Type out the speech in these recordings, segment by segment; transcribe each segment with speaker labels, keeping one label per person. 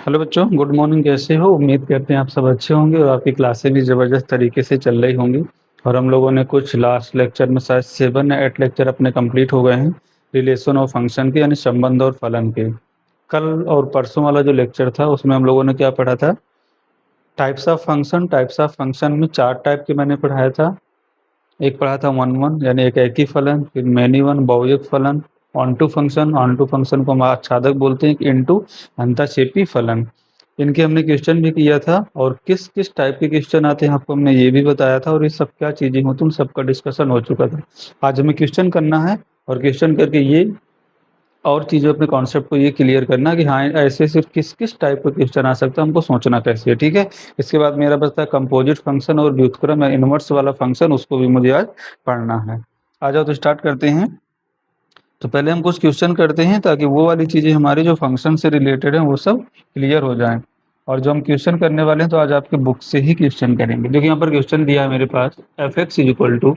Speaker 1: Hello बच्चों, good morning. कैसे हो? उम्मीद करते हैं आप सब अच्छे होंगे और आपकी क्लासें भी ज़बरदस्त तरीके से चल रही होंगी। और हम लोगों ने कुछ लास्ट लेक्चर में शायद 7 या 8 लेक्चर अपने कंप्लीट हो गए हैं रिलेशन और फंक्शन के, यानी संबंध और फलन के। कल और परसों वाला जो लेक्चर था उसमें हम लोगों ने क्या पढ़ा था? Types of function. Types of function में 4 टाइप के मैंने पढ़ाया था। एक पढ़ा था वन वन यानी एक ही फलन, फिर मैनी वन बहुयुक्त फलन, onto function. Onto function को हम आच्छादक बोलते हैं, इनटू अंतःक्षेपी फलन। इनके हमने क्वेश्चन भी किया था और किस किस टाइप के क्वेश्चन आते हैं आपको हमने ये भी बताया था, और ये सब क्या चीजें होती हैं उन सबका डिस्कशन हो चुका था। आज हमें क्वेश्चन करना है और क्वेश्चन करके ये और चीज़ें अपने कॉन्सेप्ट को ये क्लियर करना कि हाँ ऐसे सिर्फ किस किस टाइप का क्वेश्चन आ सकता है, हमको सोचना कैसे है। ठीक है, इसके बाद मेरा बचता है कंपोजिट फंक्शन और व्युत्क्रम या इनवर्स वाला फंक्शन, उसको भी मुझे आज पढ़ना है। आ जाओ तो स्टार्ट करते हैं। तो पहले हम कुछ क्वेश्चन करते हैं ताकि वो वाली चीज़ें हमारी जो फंक्शन से रिलेटेड हैं वो सब क्लियर हो जाएं। और जो हम क्वेश्चन करने वाले हैं तो आज आपके बुक से ही क्वेश्चन करेंगे। देखिए यहाँ पर क्वेश्चन दिया है मेरे पास, f x is equal to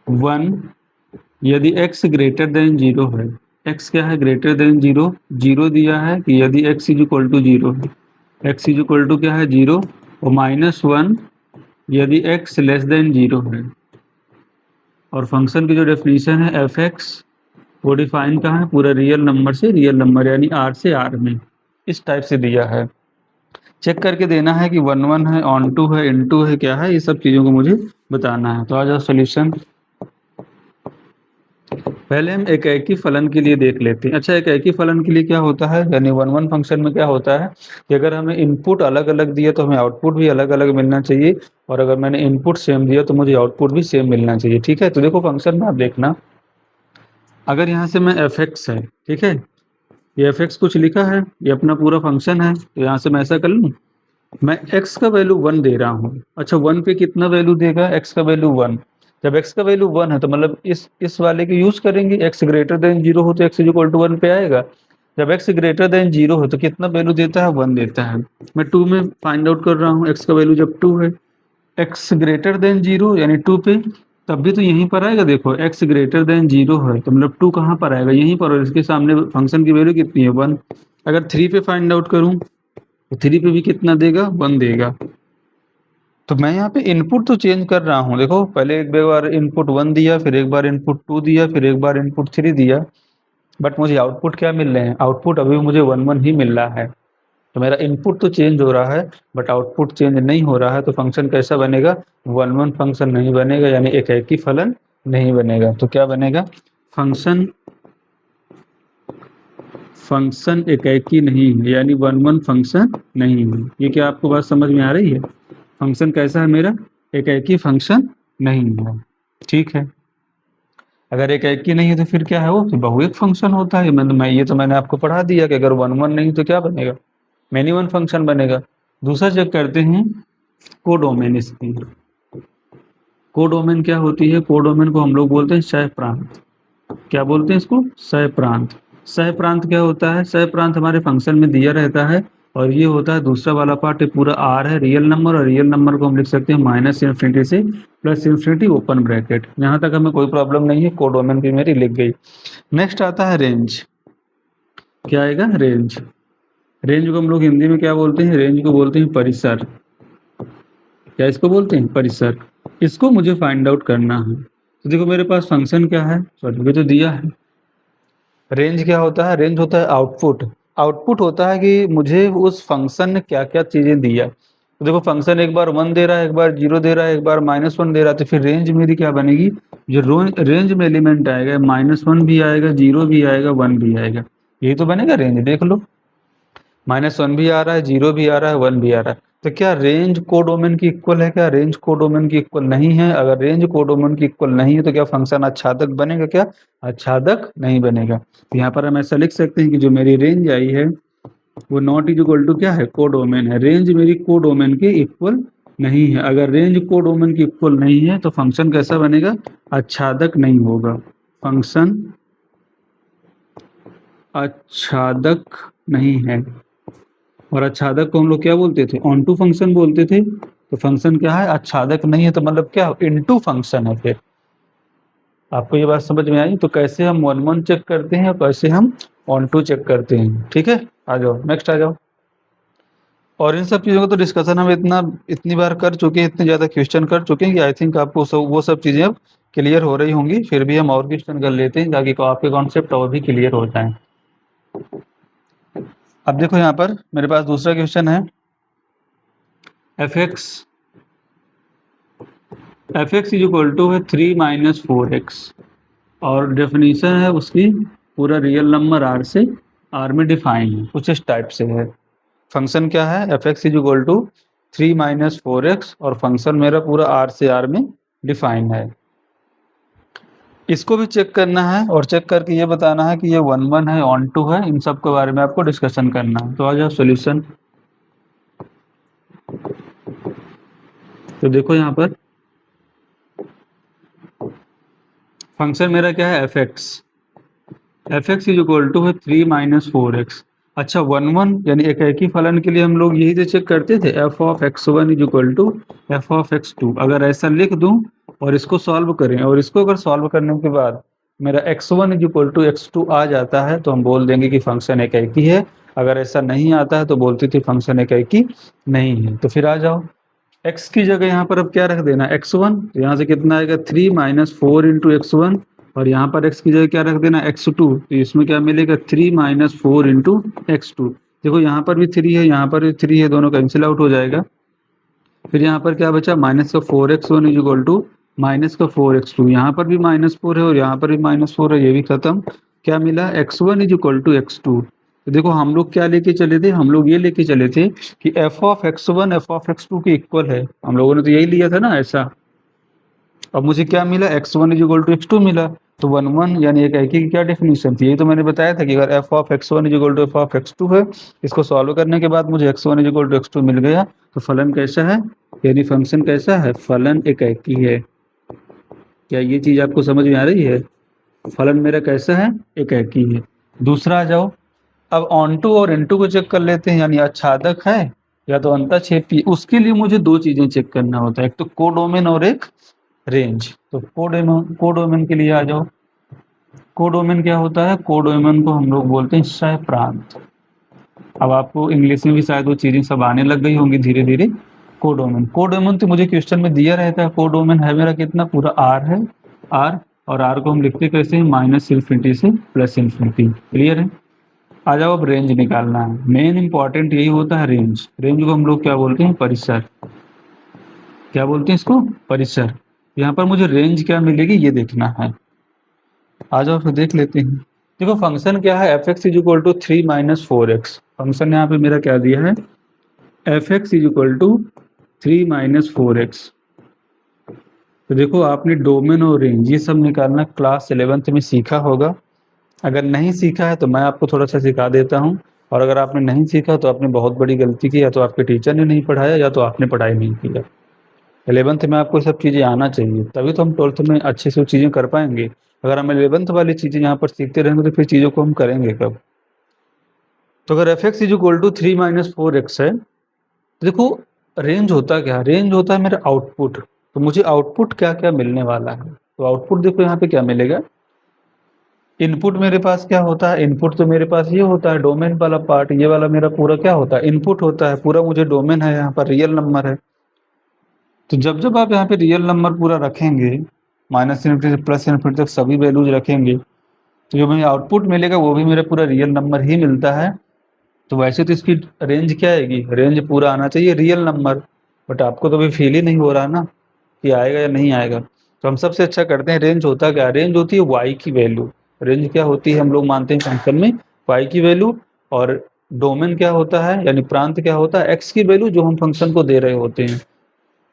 Speaker 1: 1 यदि x ग्रेटर देन 0 है। x क्या है? Greater than 0। 0 दिया है कि यदि x इज इक्वल टू 0 है। x इज इक्वल टू क्या है? 0। और -1 यदि x लेस देन 0 है। और फंक्शन की जो डेफिनेशन है एफ एक्स, वो डिफाइन कहाँ है? पूरा रियल नंबर से रियल नंबर यानी r से r में। इस टाइप से दिया है। चेक करके देना है कि 1 1 है, ऑन टू है, इन टू है, क्या है, ये सब चीज़ों को मुझे बताना है। तो आ जाओ सोल्यूशन। पहले हम एक ही फलन के लिए देख लेते हैं। अच्छा, एक ही फलन के लिए क्या होता है, यानी वन वन फंक्शन में क्या होता है कि अगर हमें इनपुट अलग अलग दिया तो हमें आउटपुट भी अलग अलग मिलना चाहिए, और अगर मैंने इनपुट सेम दिया तो मुझे आउटपुट भी सेम मिलना चाहिए। ठीक है, तो देखो फंक्शन में आप देखना, अगर यहाँ से मैं एफ एक्स है, ठीक है, ये एफ एक्स कुछ लिखा है, ये अपना पूरा फंक्शन है, तो यहाँ से मैं ऐसा कर लूँ, मैं x का वैल्यू 1 दे रहा हूँ। अच्छा, 1 पे कितना वैल्यू देगा? x का वैल्यू 1। जब x का वैल्यू 1 है तो मतलब इस वाले के यूज करेंगे। x ग्रेटर देन 0 हो तो x इज इक्वल टू 1 पे आएगा। जब x ग्रेटर देन 0 हो तो कितना वैल्यू देता है? 1 देता है। मैं 2 में फाइंड आउट कर रहा हूँ x का वैल्यू जब 2 है। x ग्रेटर देन 0 यानी 2 पे, तब भी तो यहीं पर आएगा। देखो x ग्रेटर देन 0 है तो मतलब 2 कहाँ पर आएगा? यहीं पर, और इसके सामने फंक्शन की वैल्यू कितनी है? 1। अगर 3 पे फाइंड आउट करूँ तो 3 पे भी कितना देगा? 1 देगा। तो मैं यहाँ पे इनपुट तो चेंज कर रहा हूँ। देखो पहले एक बार इनपुट 1 दिया, फिर एक बार इनपुट 2 दिया, फिर एक बार इनपुट 3 दिया, बट मुझे आउटपुट क्या मिल रहे हैं? आउटपुट अभी मुझे 1 1 ही मिल रहा है। तो मेरा इनपुट तो चेंज हो रहा है बट आउटपुट चेंज नहीं हो रहा है, तो फंक्शन कैसा बनेगा? 1 1 फंक्शन नहीं बनेगा, यानी एक ही फलन नहीं बनेगा। तो क्या बनेगा? फंक्शन फंक्शन एक नहीं है, यानी 1 1 फंक्शन नहीं है। ये क्या आपको बात समझ में आ रही है? फंक्शन कैसा है मेरा? एक ही फंक्शन नहीं है। ठीक है, अगर एक ही नहीं है तो फिर क्या है? वो तो बहुएक फंक्शन होता है। मैंने आपको पढ़ा दिया कि अगर 1 1 नहीं तो क्या बनेगा? मैनी वन फंक्शन बनेगा। दूसरा चेक करते हैं कोडोमेन। इसकी कोडोमेन क्या होती है? कोडोमेन को हम लोग बोलते हैं सह प्रांत। क्या बोलते हैं इसको? सह प्रांत। सह प्रांत क्या होता है? सह प्रांत हमारे फंक्शन में दिया रहता है, और ये होता है दूसरा वाला पार्ट, पूरा आर है रियल नंबर, और रियल नंबर को हम लिख सकते हैं -∞ से +∞ ओपन ब्रैकेट। यहाँ तक हमें कोई प्रॉब्लम नहीं है, कोडोमेन भी मेरी लिख गई। नेक्स्ट आता है रेंज। क्या आएगा? रेंज। रेंज को हम लोग हिंदी में क्या बोलते हैं? रेंज को बोलते हैं परिसर। क्या इसको बोलते हैं? परिसर। इसको मुझे फाइंड आउट करना है। तो देखो मेरे पास फंक्शन क्या है, सॉरी ये तो दिया है। रेंज क्या होता है? रेंज होता है आउटपुट। आउटपुट होता है कि मुझे उस फंक्शन ने क्या क्या चीजें दिया। तो देखो फंक्शन एक बार 1 दे रहा है, एक बार 0 दे रहा है, एक बार -1 दे रहा है, तो फिर रेंज मेरी क्या बनेगी? जो रेंज में एलिमेंट आएगा, -1 भी आएगा, 0 भी आएगा, 1 भी आएगा, यही तो बनेगा रेंज। देख लो, -1 भी आ रहा है, 0 भी आ रहा है, 1 भी आ रहा है। तो क्या रेंज कोडोमेन की इक्वल है? क्या रेंज कोडोमेन की इक्वल नहीं है? अगर रेंज कोडोमेन की इक्वल नहीं है तो क्या फंक्शन आच्छादक बनेगा? क्या आच्छादक नहीं बनेगा। तो यहाँ पर हम ऐसा लिख सकते हैं कि जो मेरी रेंज आई है वो नॉट इज इक्वल टू क्या है? कोडोमेन है। रेंज मेरी कोडोमेन के इक्वल नहीं है। अगर रेंज कोडोमेन की इक्वल नहीं है तो फंक्शन कैसा बनेगा? आच्छादक नहीं होगा। फंक्शन आच्छादक नहीं है। और आच्छादक को हम लोग क्या बोलते थे? ऑन टू फंक्शन बोलते थे। तो फंक्शन क्या है? आच्छादक नहीं है, तो मतलब क्या? इनटू फंक्शन है। फिर आपको ये बात समझ में आई? तो कैसे हम 1 1 चेक करते हैं और कैसे हम ऑन टू चेक करते हैं। ठीक है, आ जाओ नेक्स्ट आ जाओ। और इन सब चीज़ों का तो डिस्कशन हम इतनी बार कर चुके हैं, इतने ज़्यादा क्वेश्चन कर चुके हैं कि आई थिंक आपको वो सब चीज़ें अब क्लियर हो रही होंगी। फिर भी हम और क्वेश्चन कर लेते हैं ताकि आपके कॉन्सेप्ट और भी क्लियर हो जाएं। अब देखो यहाँ पर मेरे पास दूसरा क्वेश्चन है, F x is equal to है 3 माइनस 4x, और डेफिनेशन है उसकी पूरा रियल नंबर आर से आर में डिफाइन है, कुछ इस टाइप से है। फंक्शन क्या है, F x is equal to 3 minus 4x, और फंक्शन मेरा पूरा आर से आर में डिफाइन है। इसको भी चेक करना है और चेक करके ये बताना है कि ये 1 1 है, ऑन टू है, इन सब के बारे में आपको डिस्कशन करना है। तो आ जाओ सोल्यूशन। तो देखो यहाँ पर फंक्शन मेरा क्या है, F x is equal to है 3 माइनस 4x। अच्छा 1 1 यानी एक ही फलन के लिए हम लोग यही तो चेक करते थे, F of x1 is equal to F of x2। अगर ऐसा लिख दूं और इसको सॉल्व करें, और इसको अगर सॉल्व करने के बाद मेरा x1 is equal to x2 आ जाता है, तो हम बोल देंगे कि फंक्शन एक ही है। अगर ऐसा नहीं आता है तो बोलते थे फंक्शन एक ही नहीं है। तो फिर आ जाओ, x की जगह यहाँ पर अब क्या रख देना, x1। तो यहाँ से कितना आएगा 3 माइनस 4 इंटू x1, और यहाँ पर x की जगह क्या रख देना, x2। तो इसमें क्या मिलेगा 3 माइनस 4 इंटू x2। देखो यहाँ पर भी 3 है, यहाँ पर भी 3 है, दोनों कैंसिल आउट हो जाएगा। फिर यहाँ पर क्या बचा, माइनस का 4x1 is equal to minus का 4x2। यहाँ पर भी -4 है और यहाँ पर भी -4 है, ये भी खत्म। क्या मिला, x1 is equal to x2। तो देखो हम लोग क्या लेके चले थे, हम लोग ये लेके चले थे कि f of x1 f of x2 के इक्वल है। हम लोगों ने तो यही लिया था ना ऐसा। अब मुझे क्या मिला, x1 is equal to x2 मिला। तो 1 1 यानी एक की क्या डेफिनेशन थी, यही तो मैंने बताया था कि अगर f of x1 is equal to f of x2 है, इसको सॉल्व करने के बाद मुझे x1 is equal to x2 मिल गया, तो फलन कैसा है, यानी फंक्शन कैसा है, फलन एक ही है। क्या ये चीज आपको समझ में आ रही है, फलन मेरा कैसा है, एक ही है। दूसरा आ जाओ, अब ऑन टू और इनटू को चेक कर लेते हैं, यानी आच्छादक है या तो अंतःक्षेपी। उसके लिए मुझे दो चीजें चेक करना होता है, एक तो कोडोमेन और एक रेंज। तो कोडोमेन के लिए आ जाओ। कोडोमेन क्या होता है, कोडोमेन को हम लोग बोलते हैं सह प्रांत। अब आपको इंग्लिश में भी शायद वो चीजें सब आने लग गई होंगी धीरे धीरे। कोडोमेन तो मुझे क्वेश्चन में दिया रहता है, कोडोमेन है मेरा कितना, पूरा आर है, आर। और आर को हम लिखते कैसे हैं, माइनस इन्फिनिटी से प्लस इन्फिनिटी। क्लियर है। आ जाओ, अब रेंज निकालना है। मेन इंपॉर्टेंट यही होता है रेंज। रेंज को हम लोग क्या बोलते हैं, परिसर। क्या बोलते हैं इसको, परिसर। यहाँ पर मुझे रेंज क्या मिलेगी ये देखना है। आ जाओ फिर देख लेते हैं। देखो फंक्शन क्या है, F x is equal to 3 minus 4x। Function यहाँ पे मेरा क्या दिया है, F x is equal to 3 minus 4x। तो देखो आपने डोमेन और रेंज ये सब निकालना क्लास 11th में सीखा होगा। अगर नहीं सीखा है तो मैं आपको थोड़ा सा सिखा देता हूँ, और अगर आपने नहीं सीखा तो आपने बहुत बड़ी गलती की, या तो आपके टीचर ने नहीं पढ़ाया या तो आपने पढ़ाई नहीं किया। 11th में आपको सब चीज़ें आना चाहिए, तभी तो हम 12th में अच्छे से वो चीज़ें कर पाएंगे। अगर हम 11th वाली चीज़ें यहाँ पर सीखते रहेंगे तो फिर चीज़ों को हम करेंगे कब। तो अगर F x is equal to 3 minus 4x है, तो देखो रेंज होता क्या है, रेंज होता है मेरा आउटपुट। तो मुझे आउटपुट क्या क्या मिलने वाला है, तो आउटपुट देखो यहाँ पे क्या मिलेगा। इनपुट मेरे पास क्या होता है, इनपुट तो मेरे पास ये होता है डोमेन वाला पार्ट, ये वाला मेरा पूरा क्या होता है, इनपुट होता है। पूरा मुझे डोमेन है, यहाँ पर रियल नंबर है। तो जब जब आप यहाँ पे रियल नंबर पूरा रखेंगे, माइनस इन्फिनिटी से प्लस इन्फिनिटी तक सभी वैल्यूज रखेंगे, तो जो मुझे आउटपुट मिलेगा वो भी मेरा पूरा रियल नंबर ही मिलता है। तो वैसे तो इसकी रेंज क्या आएगी, रेंज पूरा आना चाहिए रियल नंबर, बट आपको तो अभी फील ही नहीं हो रहा ना कि आएगा या नहीं आएगा। तो हम सबसे अच्छा करते हैं, रेंज होता क्या, रेंज होती है वाई की वैल्यू। रेंज क्या होती है, हम लोग मानते हैं फंक्शन में वाई की वैल्यू, और डोमेन क्या होता है यानी प्रांत क्या होता है, एक्स की वैल्यू जो हम फंक्शन को दे रहे होते हैं।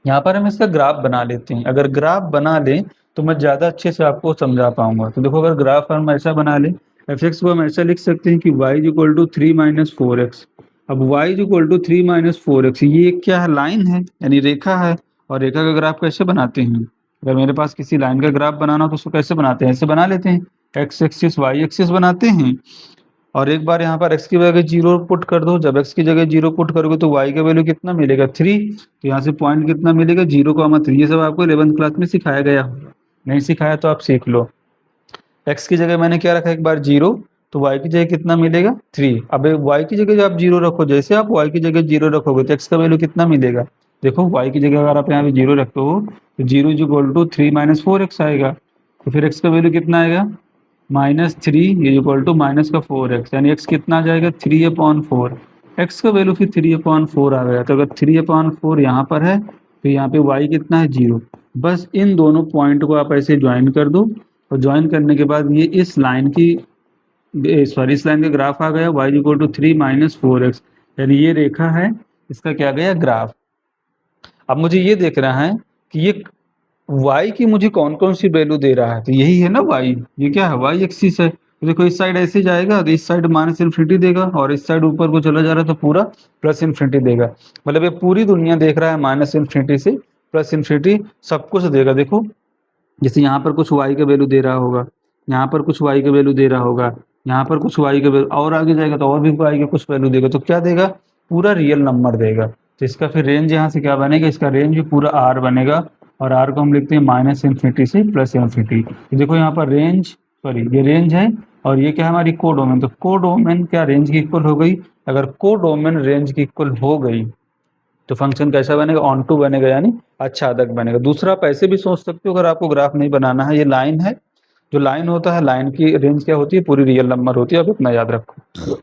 Speaker 1: यहाँ पर हम इसका ग्राफ बना लेते हैं। अगर ग्राफ बना लें तो मैं ज़्यादा अच्छे से आपको समझा पाऊंगा। तो देखो अगर ग्राफ हम ऐसा बना लें, एफ एक्स को हम ऐसा लिख सकते हैं कि Y is equal to 3 minus 4x। अब Y is equal to 3 minus 4x, ये क्या है, लाइन है यानी रेखा है। और रेखा का ग्राफ कैसे बनाते हैं, अगर मेरे पास किसी लाइन का ग्राफ बनाना हो तो उसको कैसे बनाते हैं, ऐसे बना लेते हैं, एक्स एक्सिस वाई एक्सिस बनाते हैं। और एक बार यहाँ पर x की जगह 0 पुट कर दो, जब x की जगह 0 पुट करोगे तो y का वैल्यू कितना मिलेगा, 3। तो यहाँ से पॉइंट कितना मिलेगा, 0,3। ये सब आपको 11th क्लास में सिखाया गया होगा, नहीं सिखाया तो आप सीख लो। x की जगह मैंने क्या रखा, एक बार 0, तो y की जगह कितना मिलेगा 3। अब y की जगह आप 0 रखो, जैसे आप y की जगह 0 रखोगे तो x का वैल्यू कितना मिलेगा, देखो y की जगह अगर आप यहाँ पे 0 रखते हो तो 0 is equal to 3 minus 4x आएगा, तो फिर x का वैल्यू कितना आएगा -3 इज इक्वल टू माइनस का 4x, यानी x कितना आ जाएगा 3/4। x का वैल्यू फिर 3/4 आ गया, तो अगर 3/4 यहाँ पर है तो यहाँ पे y कितना है 0। बस इन दोनों पॉइंट को आप ऐसे ज्वाइन कर दो, और ज्वाइन करने के बाद ये इस लाइन की इस लाइन का ग्राफ आ गया y equal to 3 minus 4x, यानी ये रेखा है, इसका क्या गया ग्राफ। अब मुझे ये देखना है कि ये y की मुझे कौन कौन सी वैल्यू दे रहा है, तो यही है ना y, ये क्या है y एक्सिस है, तो देखो इस साइड ऐसे जाएगा तो इस साइड माइनस इन्फिनिटी देगा, और इस साइड ऊपर को चला जा रहा है तो पूरा प्लस इन्फिनिटी देगा, मतलब ये पूरी दुनिया देख रहा है माइनस इन्फिनिटी से प्लस इन्फिनिटी सब कुछ देगा। देखो जैसे यहाँ पर कुछ y का वैल्यू दे रहा होगा, यहाँ पर कुछ y का वैल्यू दे रहा होगा, यहाँ पर कुछ y का वैल्यू, और आगे जाएगा तो और भी y का कुछ वैल्यू देगा, तो क्या देगा पूरा रियल नंबर देगा। तो इसका फिर रेंज यहाँ से क्या बनेगा, इसका रेंज भी पूरा r बनेगा, और r को हम लिखते हैं माइनस इन्फिनिटी से प्लस इन्फिनिटी। तो देखो यहाँ पर रेंज, सॉरी ये रेंज है, और ये क्या है हमारी कोडोमेन, तो कोडोमेन क्या रेंज की इक्वल हो गई, अगर कोडोमेन रेंज की इक्वल हो गई तो फंक्शन कैसा बनेगा ऑन टू बनेगा, यानी आच्छादक बनेगा। दूसरा आप ऐसे भी सोच सकते हो, अगर आपको ग्राफ नहीं बनाना है, ये लाइन है, जो लाइन होता है लाइन की रेंज क्या होती है पूरी रियल नंबर होती है, आप इतना याद रखो,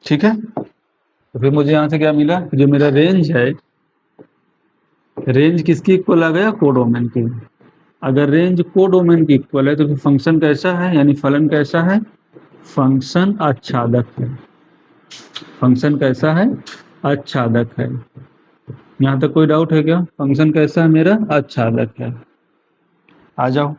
Speaker 1: ठीक है। तो फिर मुझे यहाँ से क्या मिला, जो मेरा रेंज है, रेंज किसकी इक्वल आ गया कोडोमेन की। अगर रेंज कोडोमेन की इक्वल है तो फिर फंक्शन कैसा है, यानी फलन कैसा है, फंक्शन आच्छादक है। फंक्शन कैसा है, आच्छादक है। यहाँ तक कोई डाउट है क्या, फंक्शन कैसा है मेरा आच्छादक है, आ जाओ,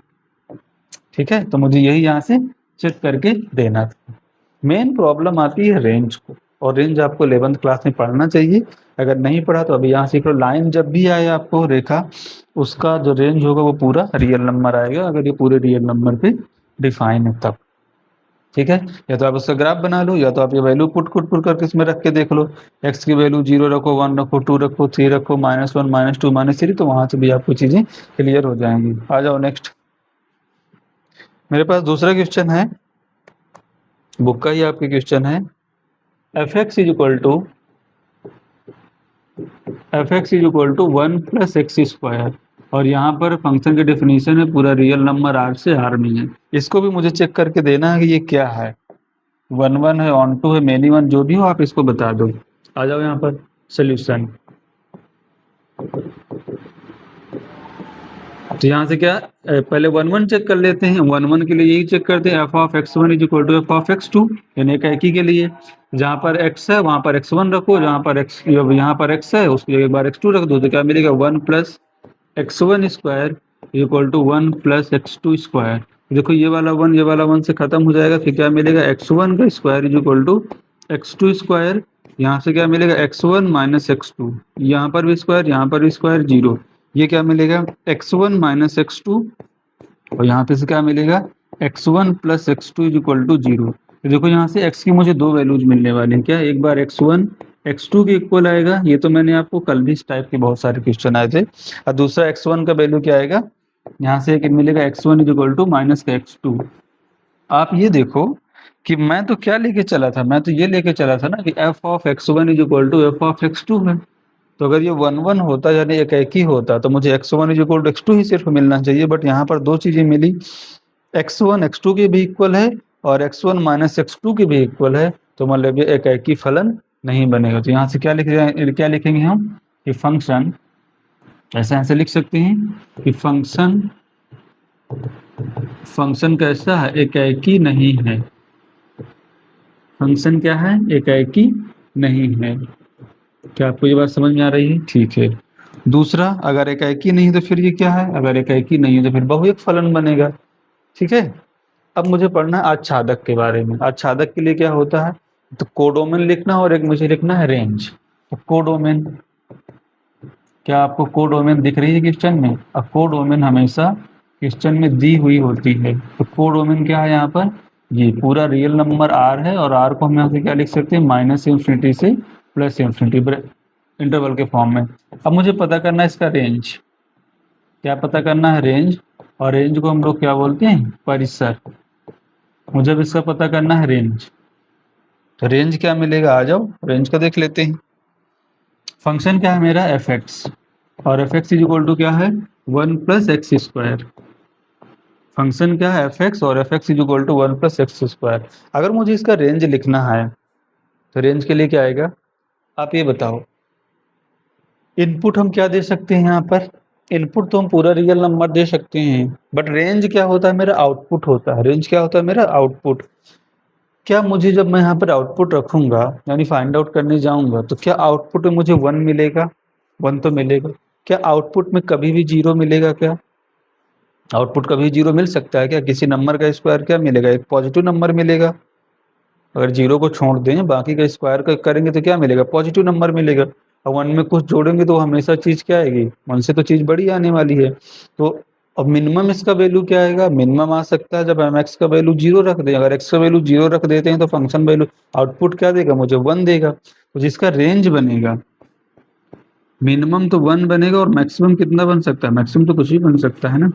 Speaker 1: ठीक है। तो मुझे यही यहाँ से चेक करके देना था। मेन प्रॉब्लम आती है रेंज को, और रेंज आपको 11th क्लास में पढ़ना चाहिए, अगर नहीं पढ़ा तो अभी यहाँ सीख लो। लाइन जब भी आए आपको रेखा, उसका जो रेंज होगा वो पूरा रियल नंबर आएगा, अगर ये पूरे रियल नंबर पे डिफाइन है तब, ठीक है। या तो आप उसका ग्राफ बना लो, या तो आप ये वैल्यू पुट करके इसमें रख के देख लो, x की वैल्यू 0 रखो, 1 रखो, 2 रखो, 3 रखो, -1 -2 -3, तो वहां से भी आपको चीजें क्लियर हो जाएंगी। आ जाओ नेक्स्ट, मेरे पास दूसरा क्वेश्चन है, बुक का ही आपके क्वेश्चन है, f(x) is equal to 1 plus x square, और यहाँ पर फंक्शन की डेफिनेशन है पूरा रियल नंबर r से r में है। इसको भी मुझे चेक करके देना है कि ये क्या है, 1 1 है, ऑन टू है, मेनी वन, जो भी हो आप इसको बता दो। आ जाओ यहाँ पर सोल्यूशन। तो यहाँ से क्या पहले 1 1 चेक कर लेते हैं, 1 1 के लिए यही चेक करते हैं f(x1) is equal to f(x2), यानी एक ही के लिए जहाँ पर x है वहाँ पर x1 रखो, जहाँ पर x यहाँ पर x है उसकी एक बार x2 रख दो, तो क्या मिलेगा 1 plus x1 square equal to 1 plus x2 square. देखो ये वाला 1 से खत्म हो जाएगा, फिर क्या मिलेगा x1 का square is equal to x2 square, यहाँ से क्या मिलेगा x1 माइनस x2, यहाँ पर भी स्क्वायर, यहाँ पर भी स्क्वायर, 0, ये क्या मिलेगा x1 माइनस x2, और यहाँ पे से क्या मिलेगा x1 plus x2 is equal to 0। तो देखो यहाँ से x की मुझे दो वैल्यूज मिलने वाली हैं, क्या एक बार x1 x2 के इक्वल आएगा, ये तो मैंने आपको कल भी इस टाइप के बहुत सारे क्वेश्चन आए थे, और दूसरा x1 का वैल्यू क्या आएगा, यहाँ से एक मिलेगा x1 is equal to minus का x2। आप ये देखो कि मैं तो क्या लेके चला था, मैं तो ये लेके चला था ना कि f(x1) is equal to f(x2) है, तो अगर ये 1 1 होता यानी एक ही होता तो मुझे x1 is equal to x2 ही सिर्फ मिलना चाहिए, बट यहाँ पर दो चीजें मिली, x1 x2 के भी इक्वल है और x1 माइनस x2 के भी इक्वल है, तो मतलब ये एक ही फलन नहीं बनेगा। तो यहाँ से क्या लिखेंगे हम कि फंक्शन, ऐसे लिख सकते हैं कि फंक्शन कैसा है, एक नहीं है, फंक्शन क्या है, एक नहीं है। क्या आपको ये बात समझ में आ रही है, ठीक है। दूसरा, अगर एक नहीं तो फिर ये क्या है, अगर एक नहीं है तो फिर बहुएक फलन बनेगा, ठीक है। अब मुझे पढ़ना है आच्छादक के बारे में। आच्छादक के लिए क्या होता है, तो कोडोमेन लिखना और एक मुझे लिखना है रेंज। तो कोडोमेन, क्या आपको कोडोमेन दिख रही है क्वेश्चन में, अब कोडोमेन हमेशा क्वेश्चन में दी हुई होती है। तो कोडोमेन क्या है यहाँ पर, ये पूरा रियल नंबर r है, और r को हम यहाँ से क्या लिख सकते हैं माइनस इन्फिनिटी से प्लस इन्फिनिटी इंटरवल के फॉर्म में। अब मुझे पता करना है इसका रेंज, क्या पता करना है रेंज, और रेंज को हम लोग क्या बोलते हैं परिसर। मुझे अब इसका पता करना है रेंज, तो रेंज क्या मिलेगा, आ जाओ रेंज का देख लेते हैं। फंक्शन क्या है मेरा, एफ एक्स, और f x is equal to क्या है, 1 प्लस एक्स स्क्वायर। फंक्शन क्या है, एफ एक्स, और f x is equal to 1 plus x square. अगर मुझे इसका रेंज लिखना है तो रेंज के लिए क्या आएगा, आप ये बताओ। इनपुट हम क्या दे सकते हैं यहाँ पर, इनपुट तो हम पूरा रियल नंबर दे सकते हैं, बट रेंज क्या होता है मेरा, आउटपुट होता है। रेंज क्या होता है मेरा, आउटपुट। क्या मुझे जब मैं यहाँ पर आउटपुट रखूंगा, यानी फाइंड आउट करने जाऊंगा, तो क्या आउटपुट में मुझे 1 मिलेगा, 1 तो मिलेगा। क्या आउटपुट में कभी भी 0 मिलेगा, क्या आउटपुट कभी 0 मिल सकता है क्या, किसी नंबर का स्क्वायर क्या मिलेगा, एक पॉजिटिव नंबर मिलेगा। अगर 0 को छोड़ दें, बाकी का स्क्वायर करेंगे तो क्या मिलेगा, पॉजिटिव नंबर मिलेगा। और 1 में कुछ जोड़ेंगे तो हमेशा चीज क्या आएगी, 1 से तो चीज बड़ी आने वाली है। तो अब मिनिमम इसका वैल्यू क्या आएगा, मिनिमम आ सकता है जब हम एक्स का वैल्यू 0 रख दें। अगर एक्स का वैल्यू 0 रख देते हैं तो फंक्शन वैल्यू आउटपुट क्या देगा, मुझे 1 देगा। तो जिसका रेंज बनेगा, मिनिमम तो 1 बनेगा, और मैक्सिमम कितना बन सकता है, मैक्सिमम तो कुछ भी बन सकता है ना,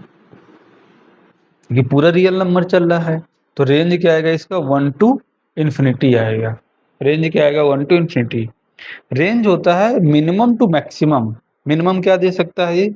Speaker 1: क्योंकि पूरा रियल नंबर चल रहा है। तो रेंज क्या आएगा इसका, 1 टू इन्फिनिटी आएगा। रेंज क्या आएगा, 1 टू इन्फिनिटी। रेंज होता है मिनिमम टू मैक्सिमम। मिनिमम क्या दे सकता है ये,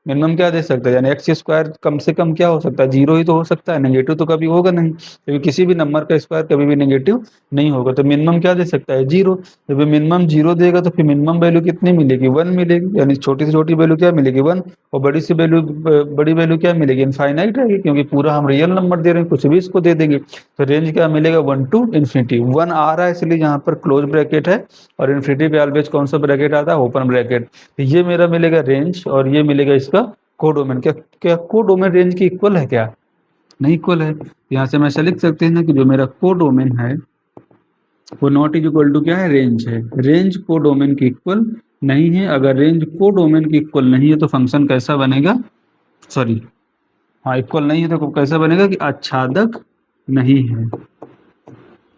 Speaker 1: मिनिमम क्या दे सकता है, यानी एक्स स्क्वायर कम से कम क्या हो सकता है, 0 ही तो हो सकता है, नेगेटिव तो कभी होगा नहीं, क्योंकि किसी भी नंबर का स्क्वायर कभी भी नेगेटिव नहीं होगा। तो मिनिमम क्या दे सकता है, 0। जब मिनिमम 0 देगा तो फिर मिनिमम वैल्यू कितनी मिलेगी, 1 मिलेगी, यानी छोटी से छोटी वैल्यू क्या मिलेगी, 1। और बड़ी सी वैल्यू, बड़ी वैल्यू क्या मिलेगी, इनफाइनाइट रहेगी, क्योंकि पूरा हम रियल नंबर दे रहे हैं, कुछ भी इसको दे देंगे। तो रेंज क्या मिलेगा, 1 टू इन्फिनिटी। 1 आ रहा है इसलिए यहाँ पर क्लोज ब्रैकेट है, और इन्फिनिटी पे ऑलवेज कौन सा ब्रैकेट आता है, ओपन ब्रैकेट। तो ये मेरा मिलेगा रेंज, और ये मिलेगा इसका कोडोमेन। क्या क्या कोडोमेन रेंज की इक्वल है क्या, नहीं इक्वल है। यहाँ से हम ऐसा लिख सकते हैं ना कि जो मेरा कोडोमेन है वो नॉट इज इक्वल टू क्या है, रेंज है। रेंज कोडोमेन की इक्वल नहीं है। अगर रेंज कोडोमेन की इक्वल नहीं है तो फंक्शन कैसा बनेगा, सॉरी, हाँ इक्वल नहीं है तो कैसा बनेगा कि आच्छादक नहीं है।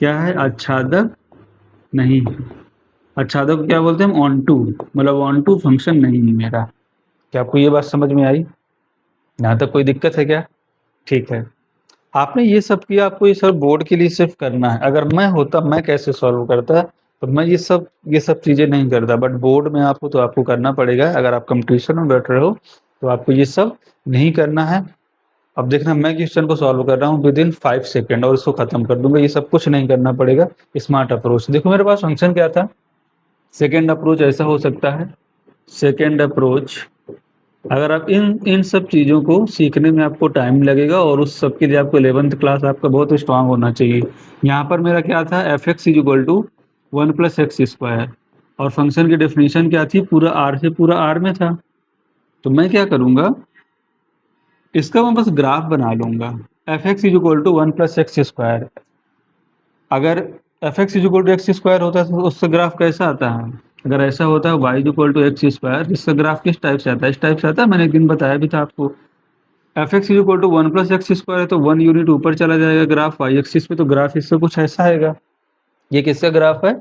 Speaker 1: क्या है, आच्छादक नहीं है। आच्छादक को क्या बोलते हैं हम, ऑन टू, मतलब ऑन टू फंक्शन नहीं है मेरा। क्या आपको ये बात समझ में आई, यहाँ तक कोई दिक्कत है क्या, ठीक है। आपने ये सब किया, आपको ये सब बोर्ड के लिए सिर्फ करना है। अगर मैं होता, मैं कैसे सॉल्व करता, तो मैं ये सब चीजें नहीं करता, बट बोर्ड में आपको तो आपको करना पड़ेगा। अगर आप कंपटीशन में बैठ रहे हो तो आपको ये सब नहीं करना है। अब देखना, मैं क्वेश्चन को सॉल्व कर रहा हूँ विद इन 5 सेकेंड और उसको खत्म कर दूंगा। ये सब कुछ नहीं करना पड़ेगा। स्मार्ट अप्रोच देखो, मेरे पास फंक्शन क्या था। सेकेंड अप्रोच ऐसा हो सकता है, सेकेंड अप्रोच, अगर आप इन सब चीज़ों को सीखने में आपको टाइम लगेगा, और उस सब के लिए आपको 11th क्लास आपका बहुत स्ट्रांग होना चाहिए। यहाँ पर मेरा क्या था, f x is equal to 1 plus x square, और फंक्शन की डेफिनेशन क्या थी, पूरा आर से पूरा आर में था। तो मैं क्या करूँगा, इसका मैं बस ग्राफ बना लूँगा। F x is equal to 1 plus x square. अगर F x is equal to x square होता है तो उससे ग्राफ कैसा आता है, अगर ऐसा होता है y is equal to x square, जिसका ग्राफ किस टाइप से आता है, इस टाइप से आता है। मैंने एक दिन बताया भी था आपको। F x is equal to 1 plus x square है तो 1 यूनिट ऊपर चला जाएगा ग्राफ वाई एक्सिस पे, तो ग्राफ इससे कुछ ऐसा आएगा। ये किसका ग्राफ है,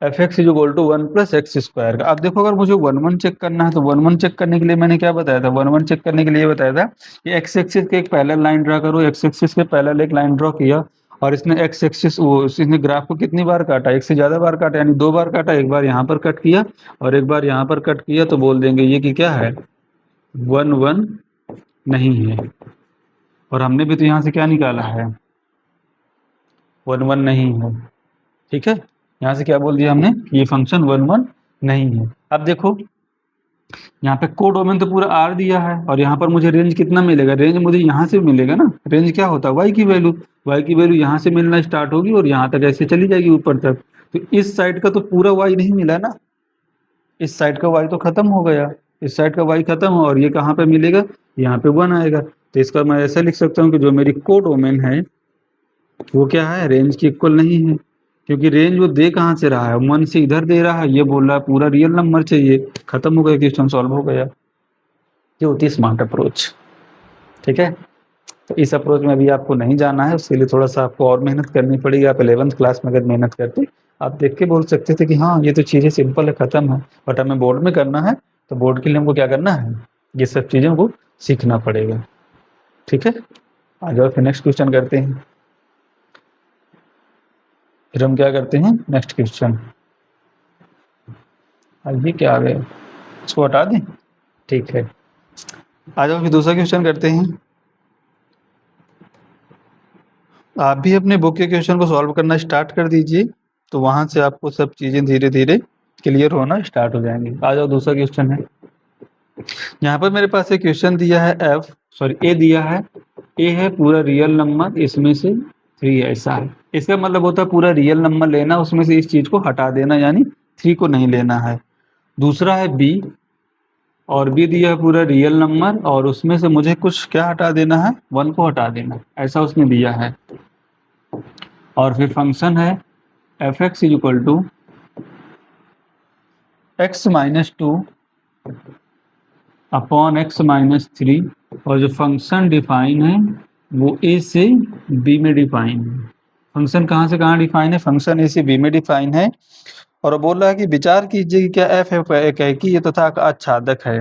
Speaker 1: F x is equal to 1 plus x square का। अब देखो, अगर मुझे 1 1 चेक करना है तो 1 1 चेक करने के लिए मैंने क्या बताया था, 1 1 चेक करने के लिए बताया था कि एक्स एक्सिस के एक पैरेलल लाइन ड्रा करो। एक्स एक्सिस के पैरेलल एक लाइन ड्रॉ किया, और इसने एक्स एक्सिस वो इसने ग्राफ को कितनी बार काटा, एक से ज़्यादा बार काटा, यानी 2 बार काटा। एक बार यहाँ पर कट किया और एक बार यहाँ पर कट किया, तो बोल देंगे ये कि क्या है, 1 1 नहीं है। और हमने भी तो यहाँ से क्या निकाला है, 1 1 नहीं है। ठीक है, यहाँ से क्या बोल दिया हमने, ये फंक्शन 1 1 नहीं है। अब देखो, यहाँ पे कोडोमेन तो पूरा आर दिया है, और यहाँ पर मुझे रेंज कितना मिलेगा, रेंज मुझे यहाँ से मिलेगा ना। रेंज क्या होता है, वाई की वैल्यू, वाई की वैल्यू यहाँ से मिलना स्टार्ट होगी और यहाँ तक ऐसे चली जाएगी ऊपर तक। तो इस साइड का तो पूरा वाई नहीं मिला ना, इस साइड का वाई तो खत्म हो गया, इस साइड का वाई खत्म हो, और ये कहाँ पे मिलेगा, यहाँ पे 1 आएगा। तो इसका मैं ऐसा लिख सकता हूँ कि जो मेरी कोडोमेन है वो क्या है, रेंज की इक्वल नहीं है। क्योंकि रेंज वो दे कहाँ से रहा है, 1 से इधर दे रहा है, ये बोल रहा है पूरा रियल नंबर चाहिए। खत्म हो गया, क्वेश्चन सॉल्व हो गया। ये होती है स्मार्ट अप्रोच। ठीक है, तो इस अप्रोच में अभी आपको नहीं जाना है, उसके लिए थोड़ा सा आपको और मेहनत करनी पड़ेगी। आप 11th क्लास में अगर मेहनत करते, आप देख के बोल सकते थे कि हाँ ये तो चीज़ें सिंपल है, ख़त्म है। बट हमें बोर्ड में करना है, तो बोर्ड के लिए हमको क्या करना है, ये सब चीज़ों को सीखना पड़ेगा। ठीक है, आ जाओ फिर नेक्स्ट क्वेश्चन करते हैं। फिर हम क्या करते हैं, नेक्स्ट क्वेश्चन। ये क्या आ गया, इसको हटा दें, ठीक है। आ जाओ फिर दूसरा क्वेश्चन करते हैं। आप भी अपने बुक के क्वेश्चन को सॉल्व करना स्टार्ट कर दीजिए, तो वहां से आपको सब चीजें धीरे धीरे क्लियर होना स्टार्ट हो जाएंगी। आ जाओ दूसरा क्वेश्चन है। यहाँ पर मेरे पास एक क्वेश्चन दिया है ए दिया है। ए है पूरा रियल नंबर, इसमें से 3 ऐसा है। इसका मतलब होता है पूरा रियल नंबर लेना, उसमें से इस चीज को हटा देना, यानी 3 को नहीं लेना है। दूसरा है बी, और बी दिया है पूरा रियल नंबर, और उसमें से मुझे कुछ क्या हटा देना है, 1 को हटा देना, ऐसा उसने दिया है। और फिर फंक्शन है F x is equal to x minus 2 upon x minus 3, और जो फंक्शन डिफाइन है वो ए से बी में डिफाइन है। फंक्शन कहाँ से कहाँ डिफाइन है, फंक्शन ए से बी में डिफाइन है। और बोल रहा है कि विचार कीजिए कि क्या एफ एक एकी तथा आच्छादक है,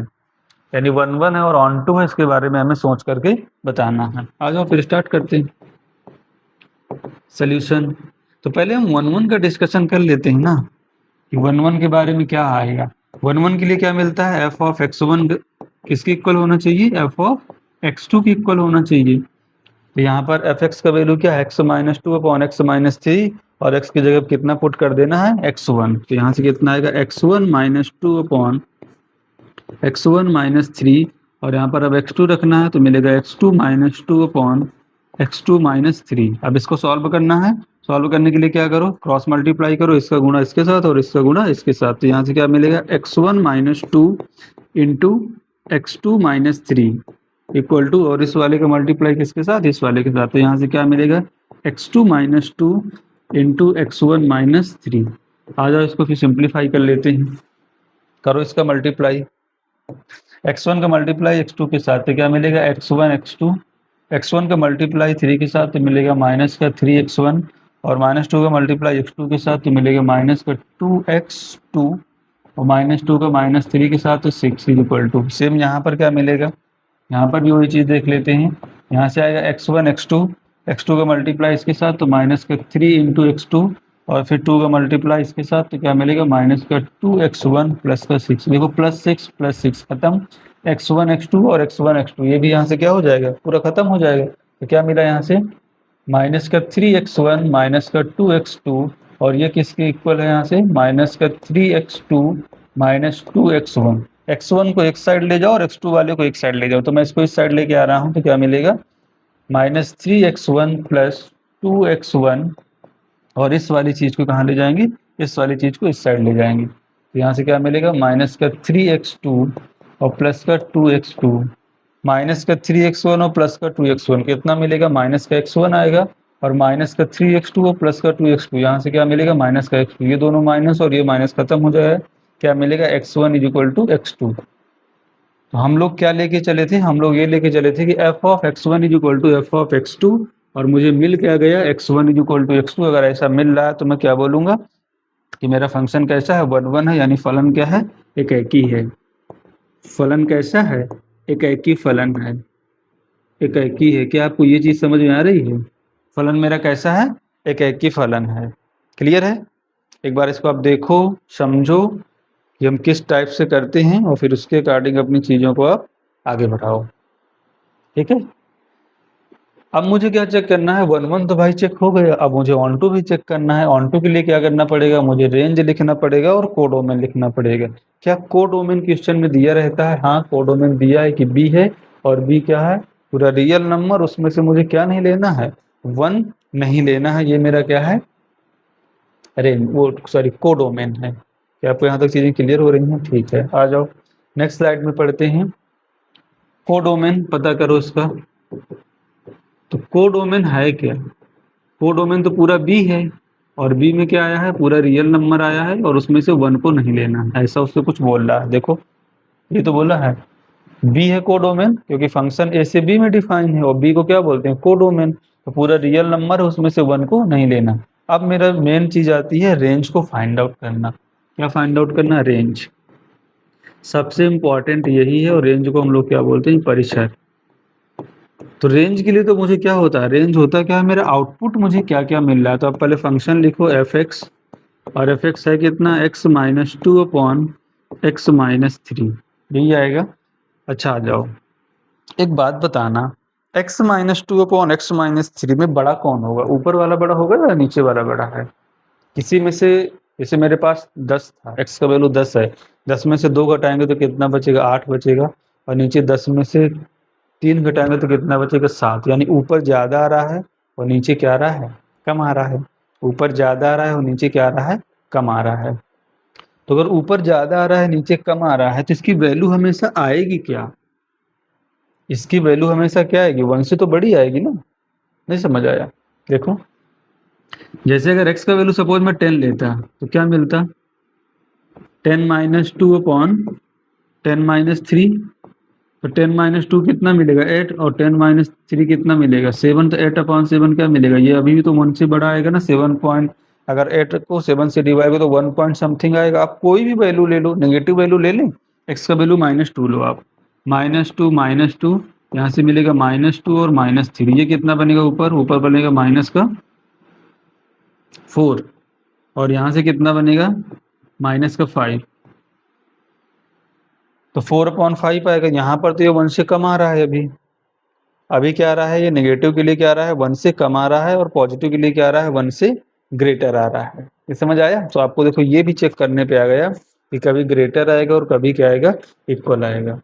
Speaker 1: यानी 1 1 है और ऑन टू है, इसके बारे में हमें सोच करके बताना है। आ जाओ फिर स्टार्ट करते हैं सोल्यूशन। तो पहले हम 1 1 का डिस्कशन कर लेते हैं ना, कि 1 1 के बारे में क्या आएगा। 1 1 के लिए क्या मिलता है, एफ ऑफ x1 किसके इक्वल होना चाहिए, एफ ऑफ x2 के इक्वल होना चाहिए। तो यहाँ पर एफ एक्स का वैल्यू क्या है, x minus 2 upon x minus 3, और x की जगह कितना पुट कर देना है, x1। तो यहाँ से कितना आएगा, x1 minus 2 upon x1 minus 3, और यहाँ पर अब x2 रखना है, तो मिलेगा x2 minus 2 upon x2 minus 3। अब इसको सॉल्व करना है। सॉल्व करने के लिए क्या करो, क्रॉस मल्टीप्लाई करो, इसका गुणा इसके साथ और इसका गुणा इसके साथ। तो यहाँ से क्या मिलेगा, x1 minus 2 into x2 minus 3 equal to, और इस वाले का मल्टीप्लाई किसके साथ, इस वाले के साथ। तो यहाँ से क्या मिलेगा, x2 minus 2 into x1 minus 3। आ जाओ इसको फिर सिंप्लीफाई कर लेते हैं, करो इसका मल्टीप्लाई। x1 का मल्टीप्लाई x2 के साथ, तो क्या मिलेगा, x1 x2, x1 का मल्टीप्लाई 3 के साथ तो मिलेगा माइनस का 3x1, और माइनस 2 का मल्टीप्लाई x2 के साथ तो मिलेगा माइनस का 2x2, और माइनस 2 का माइनस 3 के साथ तो 6 इज इक्वल टू। सेम यहाँ पर क्या मिलेगा, यहाँ पर भी वही चीज़ देख लेते हैं। यहाँ से आएगा x1 x2 का मल्टीप्लाई इसके साथ तो माइनस का 3 इंटू x2, और फिर 2 का मल्टीप्लाई इसके साथ तो क्या मिलेगा, माइनस का 2x1 प्लस का 6। देखो प्लस 6 खत्म, x1 x2 और x1 x2 ये भी यहाँ से क्या हो जाएगा, पूरा खत्म हो जाएगा। तो क्या मिला यहाँ से, माइनस का 3x1 माइनस का 2x2, और ये किसके इक्वल है यहाँ से, माइनस का 3x2 माइनस 2x1। x1 को एक साइड ले जाओ और x2 वाले को एक साइड ले जाओ, तो मैं इसको इस साइड लेके आ रहा हूँ, तो क्या मिलेगा, माइनस 3x1 प्लस 2x1, और इस वाली चीज को कहाँ ले जाएंगे, इस वाली चीज को इस साइड ले जाएंगे। तो यहाँ से क्या मिलेगा, माइनस का 3x2 और प्लस का 2x2, माइनस का 3x1 और प्लस का 2x1 कितना मिलेगा, माइनस का x1 आएगा, और माइनस का 3x2 और प्लस का 2x2, यहाँ से क्या मिलेगा, माइनस का x2, ये दोनों माइनस और ये माइनस खत्म हो जाएगा। क्या मिलेगा, x1 is equal to x2। तो हम लोग क्या लेके चले थे, हम लोग ये लेके चले थे कि f of x1 is equal to F of x2, और मुझे मिल क्या गया, x1 is equal to x2। अगर ऐसा मिल रहा है तो मैं क्या बोलूँगा कि मेरा फंक्शन कैसा है, 1 1 है, यानी फलन क्या है, एक एकी है। फलन कैसा है, एक एकी फलन है, एक एकी है। क्या आपको ये चीज़ समझ में आ रही है, फलन मेरा कैसा है, एक एकी फलन है। क्लियर है, एक बार इसको आप देखो समझो कि हम किस टाइप से करते हैं, और फिर उसके अकॉर्डिंग अपनी चीज़ों को आप आगे बढ़ाओ, ठीक है। अब मुझे क्या चेक करना है, 1 1 तो भाई चेक हो गया, अब मुझे ऑन टू भी चेक करना है। ऑन टू के लिए क्या करना पड़ेगा, मुझे रेंज लिखना पड़ेगा और कोडोमेन लिखना पड़ेगा। क्या कोडोमेन क्वेश्चन में दिया रहता है, हाँ कोडोमेन दिया है कि बी है, और बी क्या है, पूरा रियल नंबर, उसमें से मुझे क्या नहीं लेना है, 1 नहीं लेना है। ये मेरा क्या है, रेंज, वो सॉरी कोडोमेन है। क्या आपको यहाँ तक चीजें क्लियर हो रही हैं, ठीक है। आ जाओ नेक्स्ट स्लाइड में पढ़ते हैं, कोडोमेन पता करो इसका। तो कोडोमेन है क्या, कोडोमेन तो पूरा बी है, और बी में क्या आया है, पूरा रियल नंबर आया है, और उसमें से 1 को नहीं लेना है, ऐसा उससे कुछ बोल रहा है। देखो ये तो बोला है बी है कोडोमेन, क्योंकि फंक्शन ए से बी में डिफाइन है, और बी को क्या बोलते हैं, कोडोमेन। तो पूरा रियल नंबर है, उसमें से 1 को नहीं लेना। अब मेरा मेन चीज आती है रेंज को फाइंड आउट करना। क्या फाइंड आउट करना, रेंज सबसे इंपॉर्टेंट यही है, और रेंज को हम लोग क्या बोलते हैं, परिसर। तो रेंज के लिए तो मुझे क्या होता है, रेंज होता क्या है, मेरा आउटपुट मुझे क्या क्या मिल रहा है। तो आप पहले फंक्शन लिखो एफ एक्स, और एफ एक्स है कितना, x minus two upon x minus three, यही आएगा। अच्छा आ जाओ, एक बात बताना, x minus two upon x minus three में बड़ा कौन होगा, ऊपर वाला बड़ा होगा या नीचे वाला बड़ा है? किसी में से, जैसे मेरे पास 10 था, एक्स का वैल्यू 10 है, 10 में से 2 घटाएंगे तो कितना बचेगा, 8 बचेगा, और नीचे 10 में से 3 घटाएंगे तो कितना बचेगा, 7। यानी ऊपर ज़्यादा आ रहा है और नीचे क्या आ रहा है, कम आ रहा है। ऊपर ज़्यादा आ रहा है और नीचे क्या आ रहा है, कम आ रहा है। तो अगर ऊपर ज़्यादा आ रहा है नीचे कम आ रहा है तो इसकी वैल्यू हमेशा आएगी क्या, इसकी वैल्यू हमेशा क्या आएगी, 1 से तो बड़ी आएगी ना। नहीं समझ आया? देखो, जैसे अगर x का वैल्यू सपोज मैं 10 लेता तो क्या मिलता, 10 minus two upon 10 minus three. तो 10 माइनस टू कितना मिलेगा, 8, और 10 माइनस थ्री कितना मिलेगा, 7। तो 8 अपॉन 7 क्या मिलेगा, ये अभी भी तो 1 से बड़ा आएगा ना, 7 पॉइंट, अगर 8 को 7 से डिवाइड करो तो 1 पॉइंट समथिंग आएगा। आप कोई भी वैल्यू ले लो, नेगेटिव वैल्यू ले लें, x का वैल्यू -2 लो आप, -2 यहाँ से मिलेगा -2 और -3, ये कितना बनेगा, ऊपर ऊपर बनेगा माइनस का 4, और यहाँ से कितना बनेगा, माइनस का 5। तो 4/5 आएगा। यहाँ पर तो ये 1 से कम आ रहा है, अभी अभी क्या आ रहा है, ये नेगेटिव के लिए क्या आ रहा है, 1 से कम आ रहा है, और पॉजिटिव के लिए क्या आ रहा है, 1 से ग्रेटर आ रहा है। ये समझ आया? तो आपको देखो ये भी चेक करने पे आ गया कि कभी ग्रेटर आएगा और कभी क्या आएगा, इक्वल आएगा।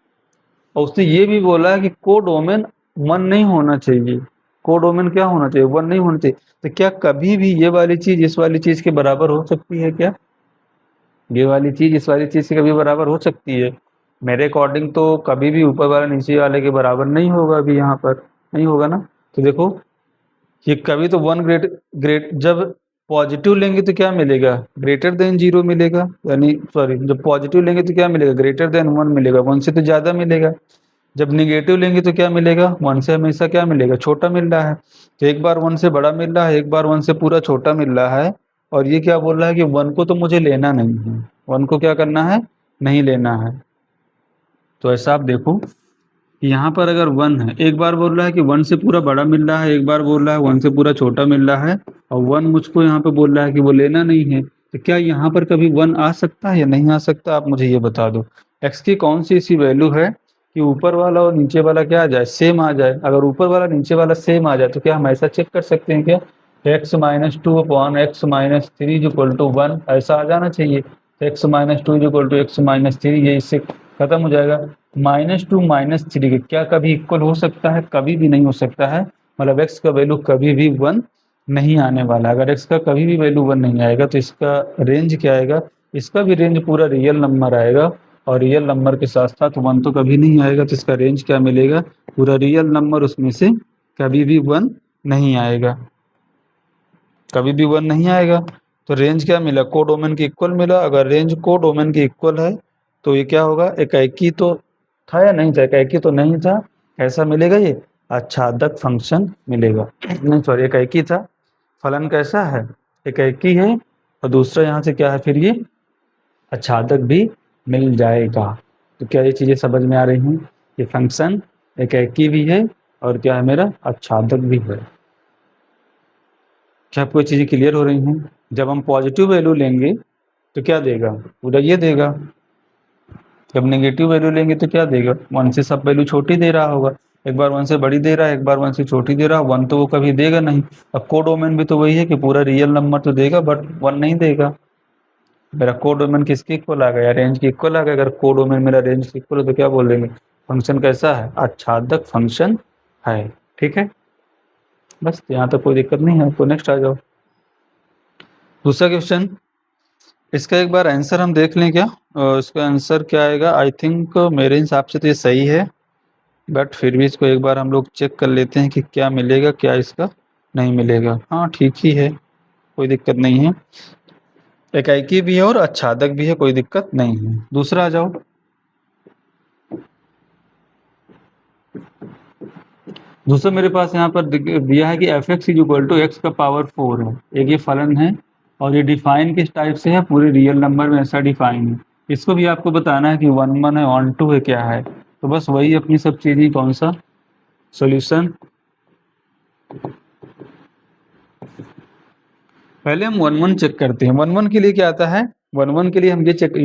Speaker 1: और उसने ये भी बोला कि कोडोमेन 1 नहीं होना चाहिए, कोडोमेन क्या होना चाहिए, 1 नहीं होना चाहिए। तो क्या कभी भी ये वाली चीज इस वाली चीज के बराबर हो सकती है क्या, ये वाली चीज इस वाली चीज से कभी बराबर हो सकती है? मेरे अकॉर्डिंग तो कभी भी ऊपर वाला नीचे वाले के बराबर नहीं होगा, अभी यहाँ पर नहीं होगा ना। तो देखो, ये कभी तो 1 ग्रेट ग्रेट जब पॉजिटिव लेंगे तो क्या मिलेगा, ग्रेटर देन 0 मिलेगा, यानी सॉरी, जब पॉजिटिव लेंगे तो क्या मिलेगा, ग्रेटर देन 1 मिलेगा, 1 से तो ज़्यादा मिलेगा। जब निगेटिव लेंगे तो क्या मिलेगा, 1 से हमेशा क्या मिलेगा, छोटा मिल रहा है। तो एक बार 1 से बड़ा मिल रहा है, एक बार 1 से पूरा छोटा मिल रहा है, और ये क्या बोल रहा है कि 1 को तो मुझे लेना नहीं है, 1 को क्या करना है, नहीं लेना है। तो ऐसा आप देखो कि यहाँ पर अगर 1 है, एक बार बोल रहा है कि 1 से पूरा बड़ा मिल रहा है, एक बार बोल रहा है 1 से पूरा छोटा मिल रहा है, और 1 मुझको यहाँ पे बोल रहा है कि वो लेना नहीं है। तो क्या यहाँ पर कभी 1 आ सकता है या नहीं आ सकता, आप मुझे ये बता दो। x की कौन सी ऐसी वैल्यू है कि ऊपर वाला और नीचे वाला क्या आ जाए, सेम आ जाए। अगर ऊपर वाला नीचे वाला सेम आ जाए तो क्या हम ऐसा चेक कर सकते हैं क्या, x-2 upon x-3 equal to 1, ऐसा आ जाना चाहिए। x-2 इक्वल टू x-3, ये इससे खत्म हो जाएगा। -2 -3 के क्या कभी इक्वल हो सकता है, कभी भी नहीं हो सकता है। मतलब x का वैल्यू कभी भी 1 नहीं आने वाला। अगर x का कभी भी वैल्यू 1 नहीं आएगा तो इसका रेंज क्या आएगा, इसका भी रेंज पूरा रियल नंबर आएगा, और रियल नंबर के साथ साथ 1 तो कभी नहीं आएगा। तो इसका रेंज क्या मिलेगा, पूरा रियल नंबर, उसमें से कभी भी 1 नहीं आएगा, कभी भी 1 नहीं आएगा। तो रेंज क्या मिला, कोडोमेन के इक्वल मिला। अगर रेंज कोडोमेन के इक्वल है तो ये क्या होगा, एकाकी तो था या नहीं था, एकाकी तो नहीं था, कैसा मिलेगा ये, आच्छादक फंक्शन मिलेगा। नहीं सॉरी, एकाकी था, फलन कैसा है, एकाकी है, और दूसरा यहाँ से क्या है, फिर ये आच्छादक भी मिल जाएगा। तो क्या ये चीज़ें समझ में आ रही हैं, ये फंक्शन एकाकी भी है और क्या है, मेरा आच्छादक भी है। क्या आपको ये चीज़ें क्लियर हो रही हैं? जब हम पॉजिटिव वैल्यू लेंगे तो क्या देगा, पूरा ये देगा। जब नेगेटिव वैल्यू लेंगे तो क्या देगा, 1 से सब वैल्यू छोटी दे रहा होगा, एक बार 1 से बड़ी दे रहा है, एक बार 1 से छोटी दे रहा है, 1 तो वो कभी देगा नहीं। अब कोडोमेन भी तो वही है कि पूरा रियल नंबर तो देगा बट 1 नहीं देगा। मेरा कोडोमेन किसके इक्वल आ गया, रेंज के इक्वल आ गया। अगर कोडोमेन मेरा रेंज के इक्वल है तो क्या बोल देंगे, फंक्शन कैसा है, आच्छादक फंक्शन है। ठीक है, बस यहाँ तक कोई दिक्कत नहीं है। तो नेक्स्ट आ जाओ, दूसरा क्वेश्चन। इसका एक बार आंसर हम देख लें क्या, इसका आंसर क्या आएगा। आई थिंक मेरे हिसाब से तो ये सही है, बट फिर भी इसको एक बार हम लोग चेक कर लेते हैं कि क्या मिलेगा, क्या इसका नहीं मिलेगा। हाँ ठीक ही है, कोई दिक्कत नहीं है, एकाकी भी है और आच्छादक भी है, कोई दिक्कत नहीं है। दूसरा आ जाओ, दूसरा मेरे पास यहाँ पर दिया है कि f x is equal to x का पावर 4 है। एक ये फलन है, और ये डिफाइन किस टाइप से है, पूरे रियल नंबर में ऐसा डिफाइन है। इसको भी आपको बताना है कि 1 1 है, 1 2 है, क्या है। तो बस वही अपनी सब चीज़ें, कौन सा सॉल्यूशन। पहले हम 1 1 चेक करते हैं। 1 1 के लिए क्या आता है, 1 1 के लिए हम ये चेक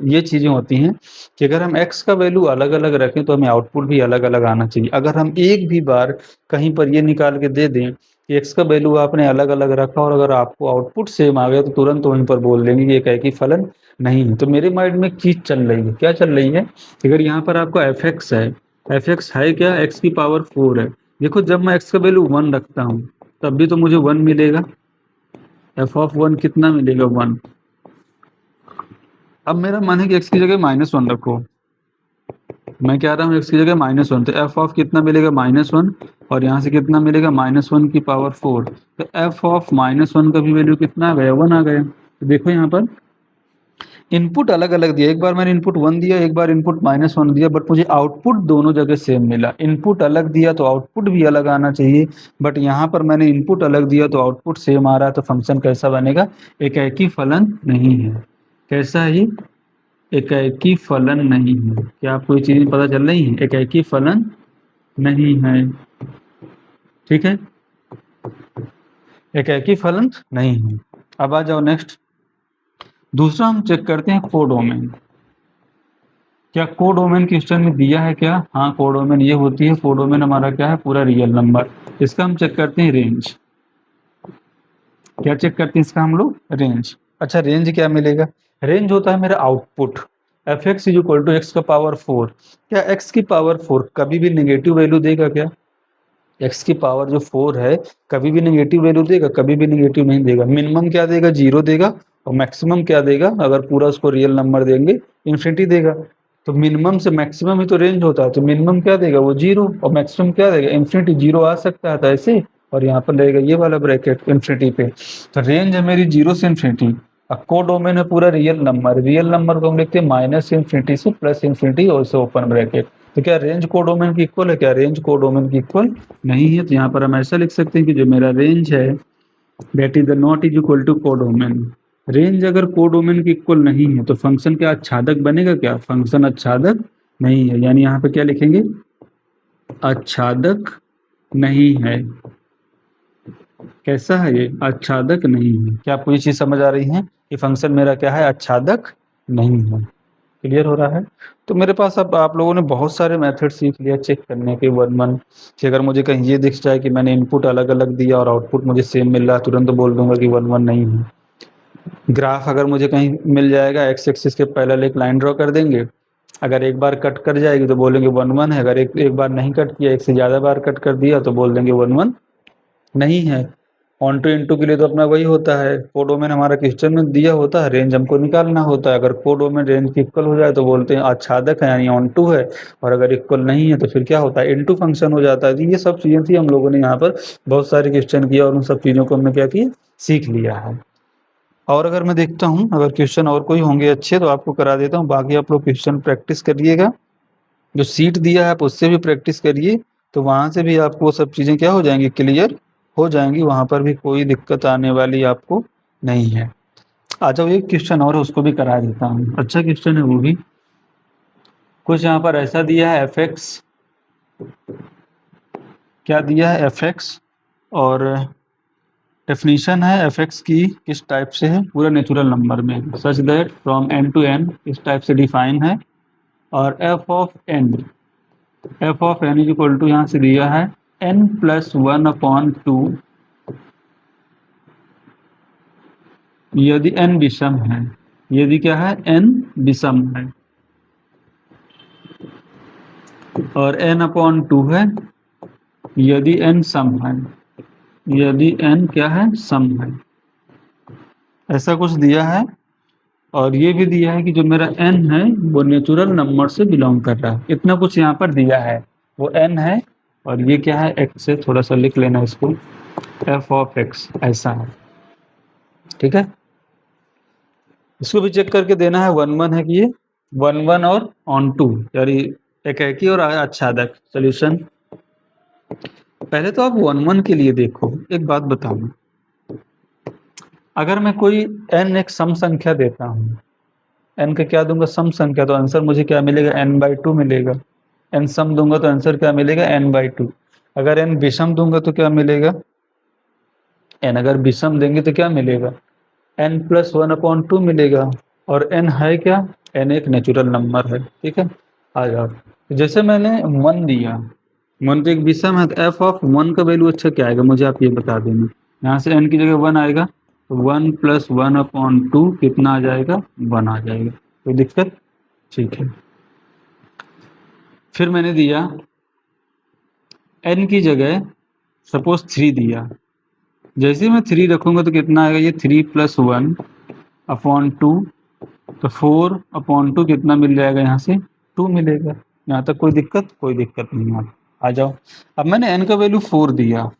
Speaker 1: ये चीज़ें होती हैं कि अगर हम x का वैल्यू अलग-अलग रखें तो हमें आउटपुट भी अलग-अलग आना चाहिए। अगर हम एक भी बार कहीं पर ये निकाल के दे दें कि x का वैल्यू आपने अलग-अलग रखा और अगर आपको आउटपुट सेम आ गया तो तुरंत वहीं पर बोल देंगे कि एकाएकी फलन नहीं है। तो मेरे माइंड में एक चीज़ चल रही है, क्या चल रही है? अगर यहाँ पर आपका fx है, fx है क्या? x की पावर 4 है। देखो जब मैं x का वैल्यू 1 रखता हूँ तब भी तो मुझे 1 मिलेगा। एफ ऑफ 1 कितना मिलेगा? 1। अब मेरा मन है कि x की जगह -1 रखो। मैं कह रहा हूँ x की जगह -1, तो एफ ऑफ कितना मिलेगा? -1 और यहाँ से कितना मिलेगा? -1 की पावर 4। तो एफ ऑफ -1 का भी वैल्यू कितना आ गया? 1 आ गया। तो देखो यहाँ पर इनपुट अलग-अलग दिया। एक बार मैंने इनपुट 1 दिया, एक बार इनपुट -1 दिया, बट मुझे आउटपुट दोनों जगह सेम मिला। इनपुट अलग दिया तो आउटपुट भी अलग आना चाहिए, बट यहाँ पर मैंने इनपुट अलग दिया तो आउटपुट सेम आ रहा है, तो फंक्शन कैसा बनेगा? एकाएकी फलन नहीं है। कैसा है ये? एकाएकी फलन नहीं है। क्या आपको ये चीज़ पता चल रही है? एकाएकी फलन नहीं है, ठीक है? एकाएकी फलन नहीं है। अब आ जाओ नेक्स्ट। दूसरा हम चेक करते हैं कोडोमेन। क्या कोडोमेन क्वेश्चन में दिया है क्या? हाँ, कोडोमेन ये होती है। कोडोमेन हमारा क्या है? पूरा रियल नंबर। इसका हम चेक करते हैं रेंज। क्या चेक करते हैं इसका हम लोग? रेंज। अच्छा, रेंज क्या मिलेगा? रेंज होता है मेरा output. F x is equal to x का पावर 4। क्या एक्स की पावर 4 कभी भी नेगेटिव वैल्यू देगा क्या? एक्स की पावर जो 4 है कभी भी नेगेटिव वैल्यू देगा? कभी भी नेगेटिव नहीं देगा। मिनिमम क्या देगा? 0 देगा। और मैक्सिमम क्या देगा? अगर पूरा उसको रियल नंबर देंगे, इन्फिनिटी देगा। तो मिनिमम से मैक्सिमम ही तो रेंज होता है। तो मिनिमम क्या देगा? वो 0। और मैक्सिमम क्या देगा? इन्फिनिटी। 0 आ सकता है तो ऐसे, और यहाँ पर रहेगा ये वाला ब्रैकेट इन्फिनिटी पे। तो रेंज है मेरी 0 से इन्फिनिटी। कोडोमेन है पूरा रियल नंबर। रियल नंबर को हम लिखते हैं -इन्फिनिटी से +इन्फिनिटी और से ओपन ब्रैकेट। तो क्या रेंज कोडोमेन की इक्वल है? क्या रेंज कोडोमेन की इक्वल नहीं है। तो यहाँ पर हम ऐसा लिख सकते हैं कि जो मेरा रेंज है that is the not is equal to codomain. Range अगर कोडोमेन की इक्वल नहीं है तो फंक्शन क्या आच्छादक बनेगा? क्या फंक्शन आच्छादक नहीं है। यानी यहाँ पे क्या लिखेंगे? आच्छादक नहीं है। कैसा है ये? आच्छादक नहीं है। क्या आपको ये चीज समझ आ रही है कि फंक्शन मेरा क्या है? आच्छादक नहीं है। क्लियर हो रहा है? तो मेरे पास अब आप लोगों ने बहुत सारे मेथड सीख लिया चेक करने के 1 1 कि अगर मुझे कहीं ये दिख जाए कि मैंने इनपुट अलग-अलग दिया और आउटपुट मुझे सेम मिल रहा है, तुरंत बोल दूंगा कि 1 1 नहीं है। ग्राफ अगर मुझे कहीं मिल जाएगा, एक्स एक्सिस के पैरेलल एक लाइन ड्रॉ कर देंगे। अगर एक बार कट कर जाएगी तो बोलेंगे 1 1 है। अगर एक बार नहीं कट किया, एक से ज़्यादा बार कट कर दिया तो बोल देंगे 1 1 नहीं है। ऑन टू इनटू के लिए तो अपना वही होता है, कोडोमेन हमारा क्वेश्चन में दिया होता है, रेंज हमको निकालना होता है। अगर कोडोमेन रेंज की इक्वल हो जाए तो बोलते हैं आच्छादक है, यानी ऑन टू है। और अगर इक्वल नहीं है तो फिर क्या होता है? इनटू फंक्शन हो जाता है। तो ये सब चीज़ें थी, हम लोगों ने यहाँ पर बहुत सारे क्वेश्चन किया और उन सब चीज़ों को हमने क्या किया? सीख लिया है। और अगर मैं देखता हूँ अगर क्वेश्चन और कोई होंगे अच्छे तो आपको करा देता हूँ। बाकी आप लोग क्वेश्चन प्रैक्टिस करिएगा। जो सीट दिया है आप उससे भी प्रैक्टिस करिए, तो वहाँ से भी आपको सब चीज़ें क्या हो जाएंगी? क्लियर हो जाएंगी। वहाँ पर भी कोई दिक्कत आने वाली आपको नहीं है। आ जाओ, एक क्वेश्चन और है उसको भी करा देता हूँ। अच्छा क्वेश्चन है वो भी। कुछ यहाँ पर ऐसा दिया है f(x), क्या दिया है? f(x) और डेफिनेशन है f(x) की किस टाइप से है? पूरा नेचुरल नंबर में, such that from n to n इस टाइप से डिफाइन है। और f of n is equal to यहाँ से दिया है n+1/2 यदि n विषम है। यदि क्या है? n विषम है। और n/2 है यदि n सम है। यदि n क्या है? सम है। ऐसा कुछ दिया है। और ये भी दिया है कि जो मेरा n है वो नेचुरल नंबर से बिलोंग कर रहा है। इतना कुछ यहाँ पर दिया है। वो n है और ये क्या है? x से थोड़ा सा लिख लेना इसको, f ऑफ x ऐसा है। ठीक है, इसको भी चेक करके देना है। 1 1 है कि ये 1 1 और ऑन टू, यानी एकाएकी और आच्छादक। सोल्यूशन पहले तो आप 1 1 के लिए देखो। एक बात बताऊं, अगर मैं कोई n एक सम संख्या देता हूँ, n का क्या दूंगा? सम संख्या, तो आंसर मुझे क्या मिलेगा? n/2 मिलेगा। n सम दूंगा तो आंसर क्या मिलेगा? n/2। अगर n विषम दूंगा तो क्या मिलेगा, n अगर विषम देंगे तो क्या मिलेगा, n+1/2 मिलेगा। और n है क्या, n एक नेचुरल नंबर है, ठीक है। आ जाओ, जैसे मैंने 1 दिया, 1 तो एक विषम है, तो f ऑफ 1 का वैल्यू अच्छा क्या आएगा मुझे आप ये बता देना। यहाँ से n की जगह 1 आएगा, तो 1+1/2 कितना आ जाएगा, 1 आ जाएगा। कोई दिक्कत, ठीक है। फिर मैंने दिया n की जगह सपोज 3 दिया, जैसे ही मैं 3 रखूंगा तो कितना आएगा, ये 3+1/2, तो 4/2 कितना मिल जाएगा, यहाँ से 2 मिलेगा। यहाँ तक कोई दिक्कत, कोई दिक्कत नहीं है। आ जाओ, अब मैंने n का वैल्यू 4 दिया,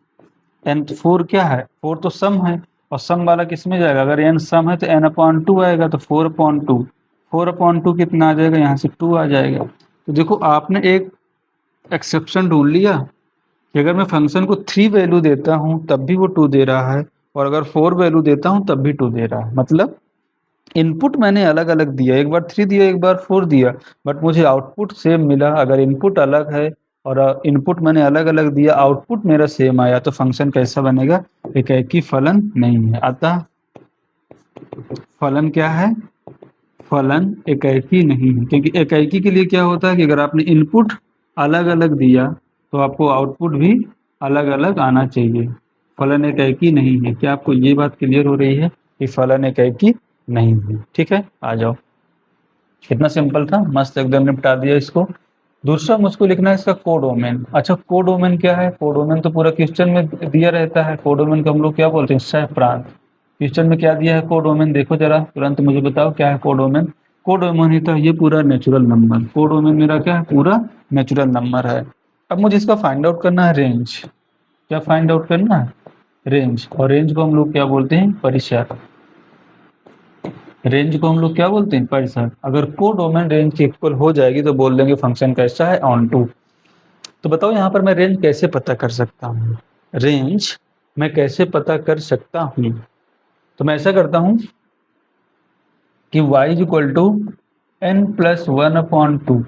Speaker 1: n 4 क्या है, 4 तो सम है, और सम वाला किस में जाएगा, अगर n सम है तो n/2 आएगा, तो 4/2, 4/2 कितना आ जाएगा, यहाँ से 2 आ जाएगा। तो देखो आपने एक एक्सेप्शन ढूंढ लिया कि अगर मैं फंक्शन को 3 वैल्यू देता हूँ तब भी वो 2 दे रहा है, और अगर 4 वैल्यू देता हूँ तब भी 2 दे रहा है। मतलब इनपुट मैंने अलग अलग दिया, एक बार 3 दिया, एक बार 4 दिया, बट मुझे आउटपुट सेम मिला। अगर इनपुट अलग है और इनपुट मैंने अलग अलग दिया, आउटपुट मेरा सेम आया, तो फंक्शन कैसा बनेगा, एक ही फलन नहीं है। अतः फलन क्या है, फलन एकाकी नहीं है, क्योंकि एकाकी के लिए क्या होता है कि अगर आपने इनपुट अलग अलग दिया तो आपको आउटपुट भी अलग अलग आना चाहिए। फलन एकाकी नहीं है। क्या आपको ये बात क्लियर हो रही है कि फलन एकाकी नहीं है, ठीक है। आ जाओ, कितना सिंपल था, मस्त एकदम निपटा दिया इसको। दूसरा मुझको लिखना है इसका कोडोमेन। अच्छा, कोडोमेन क्या है, कोडोमेन तो पूरा क्वेश्चन में दिया रहता है। कोडोमेन को हम लोग क्या बोलते हैं, सह प्रांत। क्वेश्चन में क्या दिया है कोडोमेन, देखो जरा तुरंत मुझे बताओ क्या है कोडोमेन। कोडोमेन ही तो ये पूरा नेचुरल नंबर, कोडोमेन मेरा क्या है, पूरा नेचुरल नंबर है। अब मुझे इसका फाइंड आउट करना है रेंज। क्या फाइंड आउट करना है, रेंज। और रेंज को हम लोग क्या बोलते हैं, परिसर। रेंज को हम लोग क्या बोलते हैं, परिसर। अगर कोडोमेन रेंज के इक्वल हो जाएगी तो बोल देंगे फंक्शन कैसा है, ऑन टू। तो बताओ यहाँ पर मैं रेंज कैसे पता कर सकता हूँ, रेंज मैं कैसे पता कर सकता हूँ। तो मैं ऐसा करता हूँ कि y = n+1/2,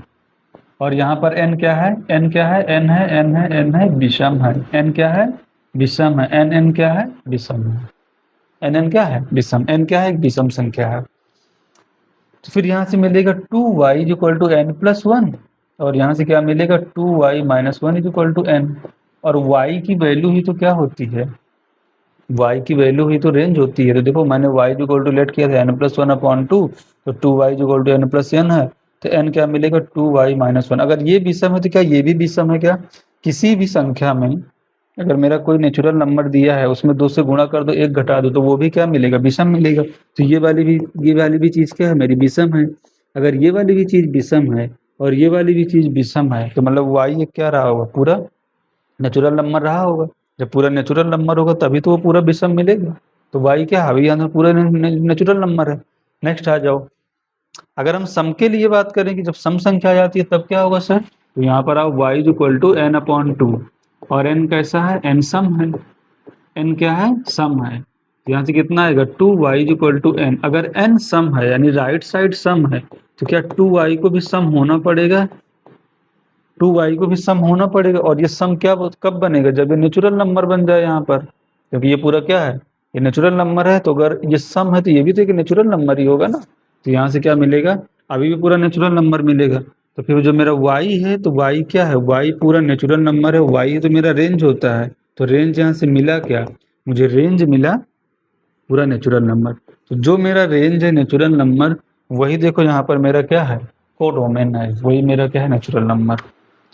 Speaker 1: और यहाँ पर n क्या है, n क्या है, n है, n है, n है, विषम है। n क्या है, विषम है। n क्या है, विषम है। n क्या है, विषम। n क्या है, एक विषम संख्या है। तो फिर यहाँ से मिलेगा 2y = n+1, और यहाँ से क्या मिलेगा, 2y - 1 = n। और y की वैल्यू ही तो क्या होती है, y की वैल्यू ही तो रेंज होती है। तो देखो मैंने y = लेट किया था n+1/2, तो 2y = n+n है, तो n क्या मिलेगा, 2y - 1। अगर ये विषम है तो क्या ये भी विषम है, क्या किसी भी संख्या में अगर मेरा कोई नेचुरल नंबर दिया है उसमें 2 से गुणा कर दो, 1 घटा दो, तो वो भी क्या मिलेगा, विषम मिलेगा। तो ये वाली भी चीज़ क्या है, मेरी विषम है। अगर ये वाली भी चीज़ विषम है और ये वाली भी चीज़ विषम है, तो मतलब y एक क्या रहा होगा, पूरा नेचुरल नंबर रहा होगा। जब पूरा नेचुरल नंबर होगा तभी तो वो पूरा विषम मिलेगा। तो y क्या है, यहाँ पूरा नेचुरल नंबर है। नेक्स्ट आ जाओ, अगर हम सम के लिए बात करें कि जब सम संख्या आ जाती है तब क्या होगा सर, तो यहाँ पर आओ, y = n/2, और n कैसा है, n सम है। n क्या है, सम है। तो यहाँ से कितना आएगा, 2y = n। अगर n सम है यानी राइट साइड सम है, तो क्या 2y को भी सम होना पड़ेगा, 2y को भी सम होना पड़ेगा। और ये सम क्या कब बनेगा, जब ये नेचुरल नंबर बन जाए यहाँ पर, क्योंकि ये पूरा क्या है, ये नेचुरल नंबर है। तो अगर ये सम है तो ये भी तो एक नेचुरल नंबर ही होगा ना। तो यहाँ से क्या मिलेगा, अभी भी पूरा नेचुरल नंबर मिलेगा। तो फिर जो मेरा y है, तो y क्या है, y पूरा नेचुरल नंबर है, y तो मेरा रेंज होता है। तो रेंज यहाँ से मिला क्या, मुझे रेंज मिला पूरा नेचुरल नंबर। तो जो मेरा रेंज है नेचुरल नंबर, वही देखो यहाँ पर मेरा क्या है, कोडोमेन है, वही मेरा क्या है, नेचुरल नंबर।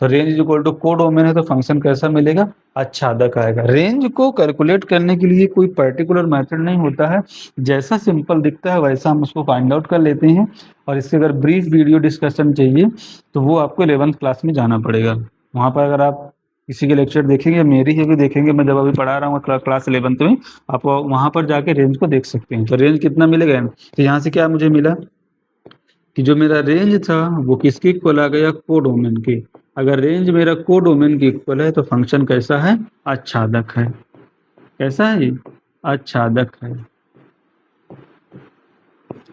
Speaker 1: तो रेंज इक्वल टू कोडोमेन है, तो फंक्शन कैसा मिलेगा, आच्छादक आएगा। रेंज को कैलकुलेट करने के लिए कोई पर्टिकुलर मेथड नहीं होता है, जैसा सिंपल दिखता है वैसा हम उसको फाइंड आउट कर लेते हैं। और इसके अगर ब्रीफ वीडियो डिस्कशन चाहिए तो वो आपको 11th क्लास में जाना पड़ेगा। वहाँ पर अगर आप किसी के लेक्चर देखेंगे, मेरी ही भी देखेंगे, मैं जब अभी पढ़ा रहा हूँ क्लास 11th में, आप वहाँ पर जाके रेंज को देख सकते हैं। तो रेंज कितना मिलेगा, तो यहाँ से क्या मुझे मिला कि जो मेरा रेंज था वो किसके इक्वल आ गया, कोडोमेन के। अगर रेंज मेरा कोडोमेन के इक्वल है तो फंक्शन कैसा है, आच्छादक है। कैसा है ये, आच्छादक है।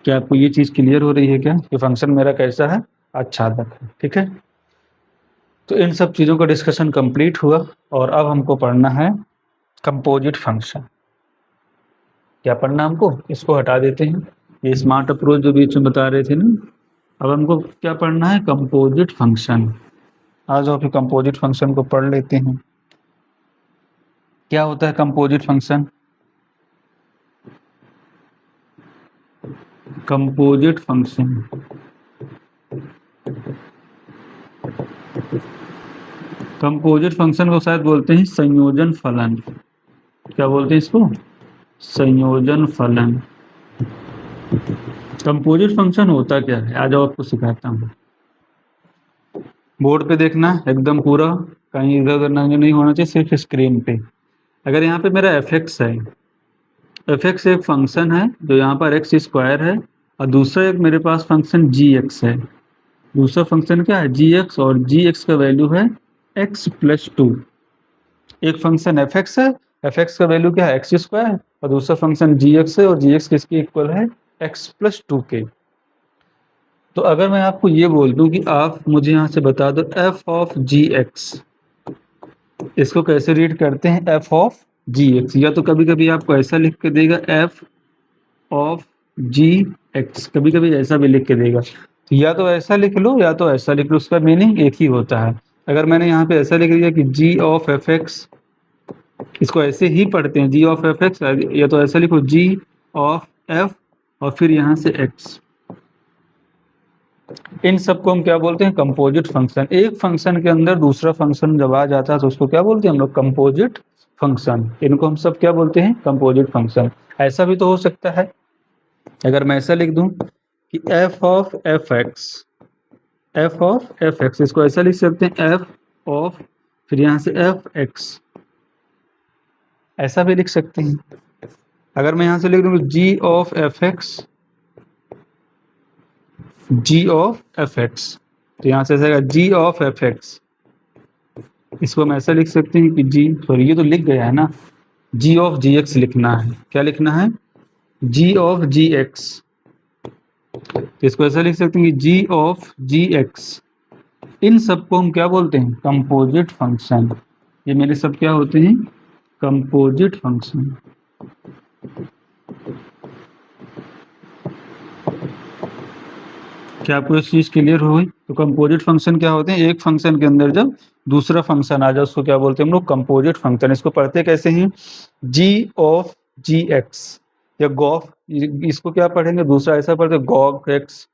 Speaker 1: क्या आपको ये चीज क्लियर हो रही है क्या, कि फंक्शन मेरा कैसा है, आच्छादक है, ठीक है। तो इन सब चीज़ों का डिस्कशन कंप्लीट हुआ और अब हमको पढ़ना है कंपोजिट फंक्शन। क्या पढ़ना हमको? इसको हटा देते हैं, ये स्मार्ट अप्रोच जो बीच में बता रहे थे ना। अब हमको क्या पढ़ना है? Composite function. आज आप कंपोजिट फंक्शन को पढ़ लेते हैं। क्या होता है composite function? Composite function composite function को शायद बोलते हैं संयोजन फलन। क्या बोलते हैं इसको? संयोजन फलन। कंपोजिट फंक्शन होता क्या है? आज आपको सिखाता हूँ। बोर्ड पे देखना एकदम पूरा, कहीं इधर उधर नहीं होना चाहिए, सिर्फ स्क्रीन पे। अगर यहाँ पे मेरा fx है, fx एक फंक्शन है जो यहाँ पर x स्क्वायर है, और दूसरा एक मेरे पास फंक्शन gx है। दूसरा फंक्शन क्या है? gx, और gx का वैल्यू है x प्लस 2। एक फंक्शन fx है, fx का वैल्यू क्या है? x स्क्वायर, और दूसरा फंक्शन gx है, और gx किसके इक्वल है? x प्लस 2 के। तो अगर मैं आपको ये बोल दूं कि आप मुझे यहाँ से बता दो f ऑफ gx, इसको कैसे रीड करते हैं? f ऑफ gx, या तो कभी कभी आपको ऐसा लिख के देगा f ऑफ gx, कभी कभी ऐसा भी लिख के देगा। तो या तो ऐसा लिख लो या तो ऐसा लिख लो, उसका मीनिंग एक ही होता है। अगर मैंने यहाँ पे ऐसा लिख दिया कि g ऑफ fx, इसको ऐसे ही पढ़ते हैं g ऑफ fx, या तो ऐसा लिखो g ऑफ f और फिर यहाँ से x। इन सबको हम क्या बोलते हैं? Composite function. एक फंक्शन के अंदर दूसरा फंक्शन जब आ जाता है तो उसको क्या बोलते हैं हम लोग? Composite function. इनको हम सब क्या बोलते हैं? Composite function. ऐसा भी तो हो सकता है, अगर मैं ऐसा लिख दूं कि f ऑफ fx, इसको ऐसा लिख सकते हैं f ऑफ, फिर यहाँ से fx, ऐसा भी लिख सकते हैं। अगर मैं यहाँ से लिख दूं g ऑफ fx, तो यहाँ से ऐसा g ऑफ fx, इसको हम ऐसा लिख सकते हैं कि सॉरी ये तो लिख गया है ना, g ऑफ gx लिखना है। क्या लिखना है? g ऑफ gx, तो इसको ऐसा लिख सकते हैं कि g ऑफ gx। इन सबको हम क्या बोलते हैं? Composite function. ये मेरे सब क्या होते हैं? Composite function. क्या आपको इस चीज क्लियर हो गई? तो कंपोजिट फंक्शन क्या होते हैं? एक फंक्शन के अंदर जब दूसरा फंक्शन आ जाए उसको क्या बोलते हैं हम लोग? Composite function. इसको पढ़ते कैसे हैं? g ऑफ gx या गॉफ, इसको क्या पढ़ेंगे? दूसरा ऐसा पढ़ते गॉग एक्स,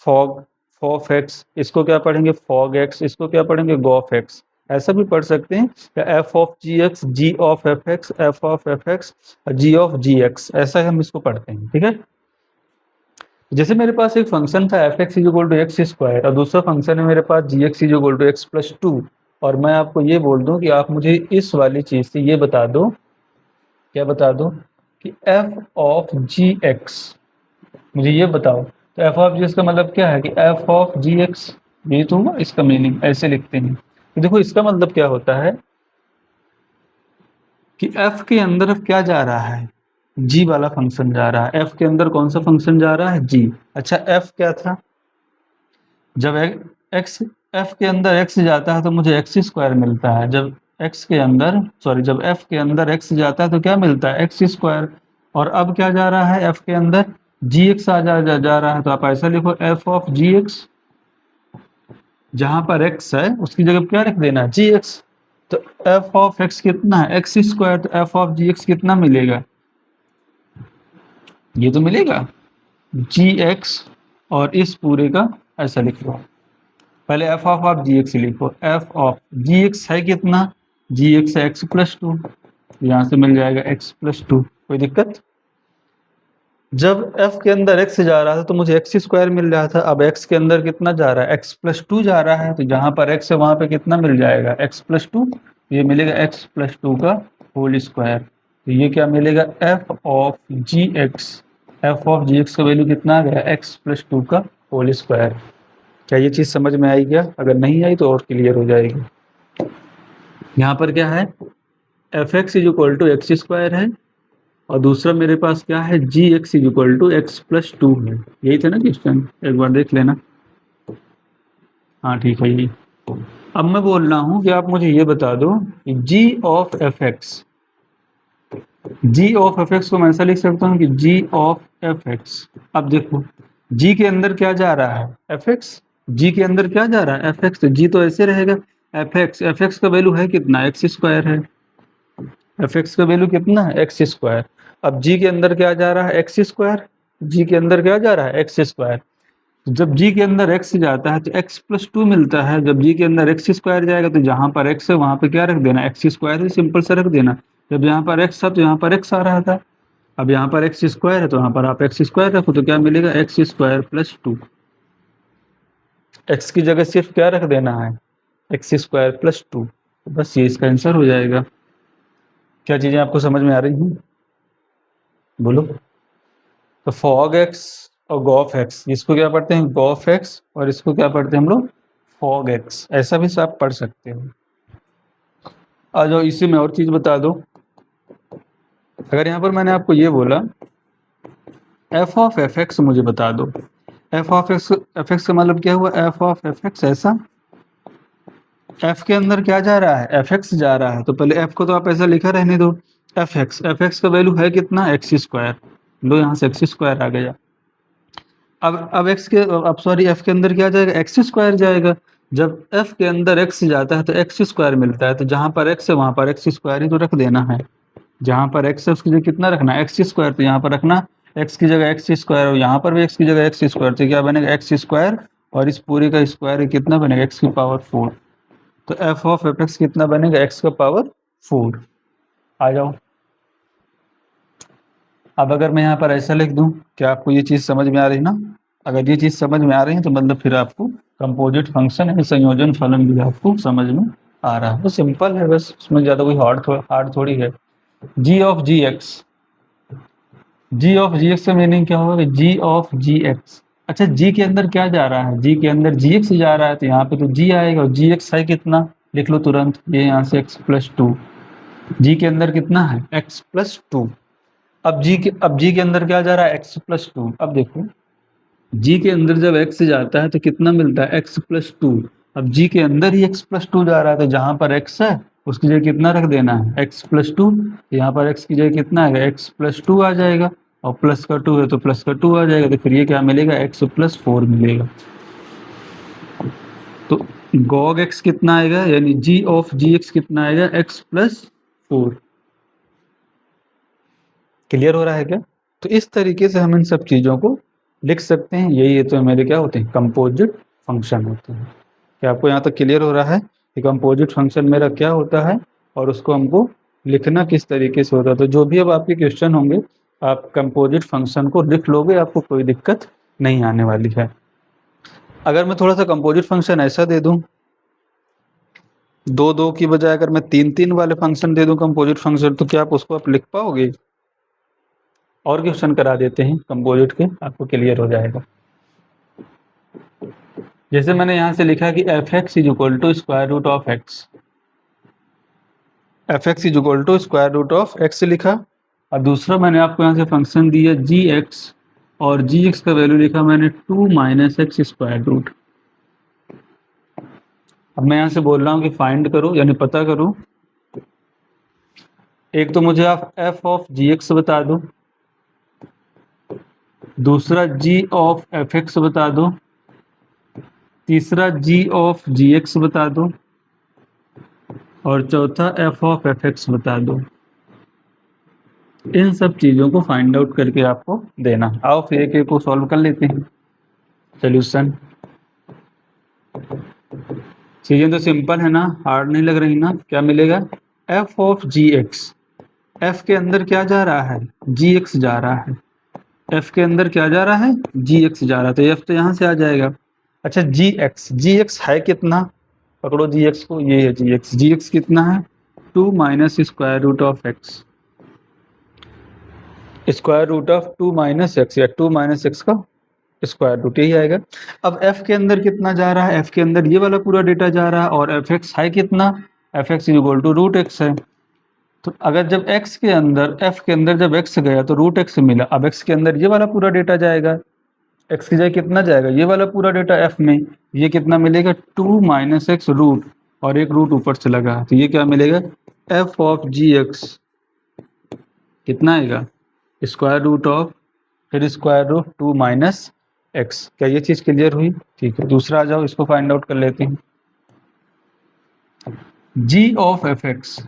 Speaker 1: फॉग एक्स, इसको क्या पढ़ेंगे? फॉग एक्स, इसको क्या पढ़ेंगे? G of x. ऐसा भी पढ़ सकते हैं, या f of g x, g of f x, f of f x, g of g x, ऐसा हम इसको पढ़ते हैं। ठीक है, जैसे मेरे पास एक फंक्शन था f x is equal to x square, और दूसरा फंक्शन है मेरे पास g x is equal to x plus 2, और मैं आपको ये बोल दूं कि आप मुझे इस वाली चीज से ये बता दो, क्या बता दो कि एफ ऑफ जी एक्स, मुझे ये बताओ। तो एफ ऑफ जी एक्स का मतलब क्या है? कि एफ ऑफ जी एक्स, ये तो हुआ इसका मीनिंग। ऐसे लिखते हैं। तो देखो इसका मतलब क्या होता है कि एफ के अंदर अब क्या जा रहा है? जी वाला फंक्शन जा रहा है। एफ के अंदर कौन सा फंक्शन जा रहा है? जी। अच्छा, एफ क्या था? जब एक्स, एफ के अंदर एक्स जाता है तो मुझे एक्स स्क्वायर मिलता है। जब एक्स के अंदर, सॉरी, जब एफ के अंदर एक्स जाता है तो क्या मिलता है? X square. और अब क्या जा रहा है? एफ के अंदर जी एक्स जा रहा है, तो आप ऐसा लिखो एफ ऑफ जी एक्स, जहां पर एक्स है उसकी जगह क्या लिख देना? जी एक्स। तो एफ ऑफ एक्स कितना है? X square. तो एफ ऑफ जी एक्स कितना मिलेगा? ये तो मिलेगा जी एक्स, और इस पूरे का ऐसा लिख लो। पहले एफ ऑफ जी एक्स लिखो। एफ ऑफ जी एक्स है कितना? जी एक्स है एक्स प्लस 2, यहाँ से मिल जाएगा एक्स प्लस 2। कोई दिक्कत? जब f के अंदर x जा रहा था तो मुझे एक्स स्क्वायर मिल रहा था। अब x के अंदर कितना जा रहा है? x प्लस 2 जा रहा है, तो जहां पर x है वहां पे कितना मिल जाएगा? x plus 2। ये मिलेगा x प्लस 2 का होल स्क्वायर। तो ये क्या मिलेगा? f of g x, f of g x का वैल्यू कितना आ गया? x प्लस 2 का होल स्क्वायर। क्या ये चीज़ समझ में आई क्या? अगर नहीं आई तो और क्लियर हो जाएगी। यहाँ पर क्या है? F x is equal to x square है, और दूसरा मेरे पास क्या है? G x is equal to x plus 2 है। यही था ना क्वेश्चन? एक बार देख लेना। हाँ ठीक है, यही। अब मैं बोल रहा हूं कि आप मुझे ये बता दो कि g of f x, g of f x को मैं ऐसा लिख सकता हूँ कि जी ऑफ एफ एक्स। अब देखो जी के अंदर क्या जा रहा है, एफ एक्स। जी के अंदर क्या जा रहा है, एफ एक्स। तो जी तो ऐसे रहेगा, एफ एक्स का वैल्यू है कितना, एक्स स्क्वायर है। एफ एक्स का वैल्यू कितना है, एक्स स्क्वायर। अब जी के अंदर क्या जा रहा है, एक्स स्क्वायर। जी के अंदर क्या जा रहा है, एक्स स्क्वायर। जब जी के अंदर एक्स जाता है तो एक्स प्लस टू मिलता है। जब जी के अंदर एक्स स्क्वायर जाएगा तो जहां पर एक्स है वहां पे क्या रख देना, एक्स स्क्वायर ही सिंपल से रख देना। जब यहाँ पर एक्स था तो यहाँ पर एक्स आ रहा था। अब यहाँ पर एक्स स्क्वायर है तो यहाँ पर आप एक्स स्क्वायर रखो तो क्या मिलेगा, x square plus two. X की जगह सिर्फ क्या रख देना है, एक्स स्क्वायर प्लस टू। बस ये इसका आंसर हो जाएगा। क्या चीजें आपको समझ में आ रही हैं, बोलो। तो फॉग एक्स और गॉफ एक्स, इसको क्या पढ़ते हैं, गॉफ एक्स, और इसको क्या पढ़ते हैं हम लोग, फॉग एक्स। ऐसा भी आप पढ़ सकते हो। आ जाओ इसी में और चीज बता दो। अगर यहाँ पर मैंने आपको ये बोला एफ ऑफ एफ एक्स मुझे बता दो, एफ ऑफ एक्स का मतलब क्या हुआ, एफ ऑफ एफ एक्स। ऐसा एफ के अंदर क्या जा रहा है, एफ एक्स जा रहा है। तो पहले एफ को तो आप ऐसा लिखा रहने दो, एफ एक्स का वैल्यू है कितना, एक्स स्क्वायर। लो यहाँ से एक्स स्क्वायर आ गया। अब एक्स के, अब सॉरी, एफ के अंदर क्या जाएगा, एक्स स्क्वायर जाएगा। जब एफ के अंदर एक्स जाता है तो एक्स स्क्वायर मिलता है। तो जहां पर एक्स है वहां पर एक्स स्क्वायर ही तो रख देना है। जहां पर एक्स है उसकी जगह कितना रखना है, एक्स स्क्वायर। तो यहाँ पर रखना एक्स की जगह एक्स स्क्वायर, और यहाँ पर भी एक्स की जगह एक्स स्क्वायर। तो क्या बनेगा, एक्स स्क्वायर, और इस पूरे का स्क्वायर कितना बनेगा, एक्स की पावर 4। तो एफ ऑफ एफ एक्स कितना बनेगा, एक्स का पावर 4। आ जाओ। अब अगर मैं यहाँ पर ऐसा लिख दूं, क्या आपको ये चीज समझ में आ रही ना। अगर ये चीज समझ में आ रही है तो मतलब फिर आपको कंपोजिट फंक्शन है, संयोजन फलन भी आपको समझ में आ रहा है। तो सिंपल है बस, उसमें ज्यादा कोई हार्ड थोड़ी है। जी of g x, g of g x का मीनिंग क्या होगा, जी ऑफ जी एक्स। अच्छा जी के अंदर क्या जा रहा है, जी के अंदर जी एक्स जा रहा है, तो यहाँ पे तो जी आएगा। और जी एक्स है कितना, लिख लो तुरंत, ये यहाँ से एक्स प्लस टू। जी के अंदर कितना है, एक्स प्लस टू। अब जी के अंदर क्या जा रहा है, एक्स प्लस टू। अब देखो जी के अंदर जब एक्स जाता है तो कितना मिलता है, एक्स प्लस टू। अब जी के अंदर ही एक्स प्लस टू जा रहा है तो जहां पर एक्स है उसकी जगह कितना रख देना है, एक्स प्लस टू। यहाँ पर एक्स की जगह कितना आएगा, एक्स प्लस टू आ जाएगा। और प्लस का टू है तो प्लस का टू आ जाएगा। तो फिर ये क्या मिलेगा, एक्स प्लस फोर मिलेगा। तो गॉग एक्स कितना आएगा, यानी जी ऑफ जी एक्स कितना आएगा, एक्स प्लस फोर। क्लियर हो रहा है क्या। तो इस तरीके से हम इन सब चीजों को लिख सकते हैं। यही तो मेरे क्या होते हैं, कंपोजिट फंक्शन होते हैं। क्या आपको यहाँ तक क्लियर हो रहा है कि कंपोजिट फंक्शन मेरा क्या होता है और उसको हमको लिखना किस तरीके से होता है। तो जो भी अब आपके क्वेश्चन होंगे आप कंपोजिट फंक्शन को लिख लोगे, आपको कोई दिक्कत नहीं आने वाली है। अगर मैं थोड़ा सा कंपोजिट फंक्शन ऐसा दे दूं, दो दो की बजाय अगर मैं तीन तीन वाले फंक्शन दे दूं कंपोजिट फंक्शन, तो क्या आप उसको आप लिख पाओगे। और क्वेश्चन करा देते हैं कंपोजिट के, आपको क्लियर हो जाएगा। जैसे मैंने यहाँ से लिखा कि f x is equal to square root of x, f x is equal to square root of x लिखा। और दूसरा मैंने आपको यहाँ से फंक्शन दिया जी एक्स, और जी एक्स का वैल्यू लिखा मैंने two minus x square root. अब मैं यहाँ से बोल रहा हूँ कि फाइंड करो, यानी पता करो। एक तो मुझे आप एफ ऑफ जी एक्स बता दो, दूसरा जी ऑफ एफ एक्स बता दो, तीसरा जी ऑफ जी एक्स बता दो, और चौथा एफ ऑफ एफ एक्स बता दो। इन सब चीजों को फाइंड आउट करके आपको देना। आओ फिर एक एक को सॉल्व कर लेते हैं। सोल्यूशन, चीजें तो सिंपल है ना, हार्ड नहीं लग रही ना। क्या मिलेगा, f of g x, f के अंदर क्या जा रहा है, जी एक्स जा रहा है। एफ के अंदर क्या जा रहा है, जी एक्स जा रहा है, तो एफ तो यहाँ से आ जाएगा। अच्छा जी एक्स है कितना, पकड़ो जी एक्स को, ये है जी एक्स कितना है, two minus square root of x, square root of two minus x, या टू माइनस एक्स का स्क्वायर रूट, यही आएगा। अब एफ के अंदर कितना जा रहा है, एफ के अंदर ये वाला पूरा डेटा जा रहा है, और एफ एक्स है कितना, f x is equal to root x है। तो अगर जब एक्स के अंदर, एफ के अंदर जब एक्स गया तो रूट एक्स मिला। अब एक्स के अंदर ये वाला पूरा डेटा जाएगा, एक्स की जगह कितना जाएगा, ये वाला पूरा डेटा एफ में, ये कितना मिलेगा, टू माइनस एक्स रूट। और एक रूट ऊपर से लगा, तो ये क्या मिलेगा, एफ ऑफ जी एक्स कितना आएगा, स्क्वायर रूट ऑफ, फिर स्क्वायर रूट 2 माइनस एक्स। क्या ये चीज़ क्लियर हुई? ठीक है, दूसरा आ जाओ, इसको फाइंड आउट कर लेते हैं। G of f x,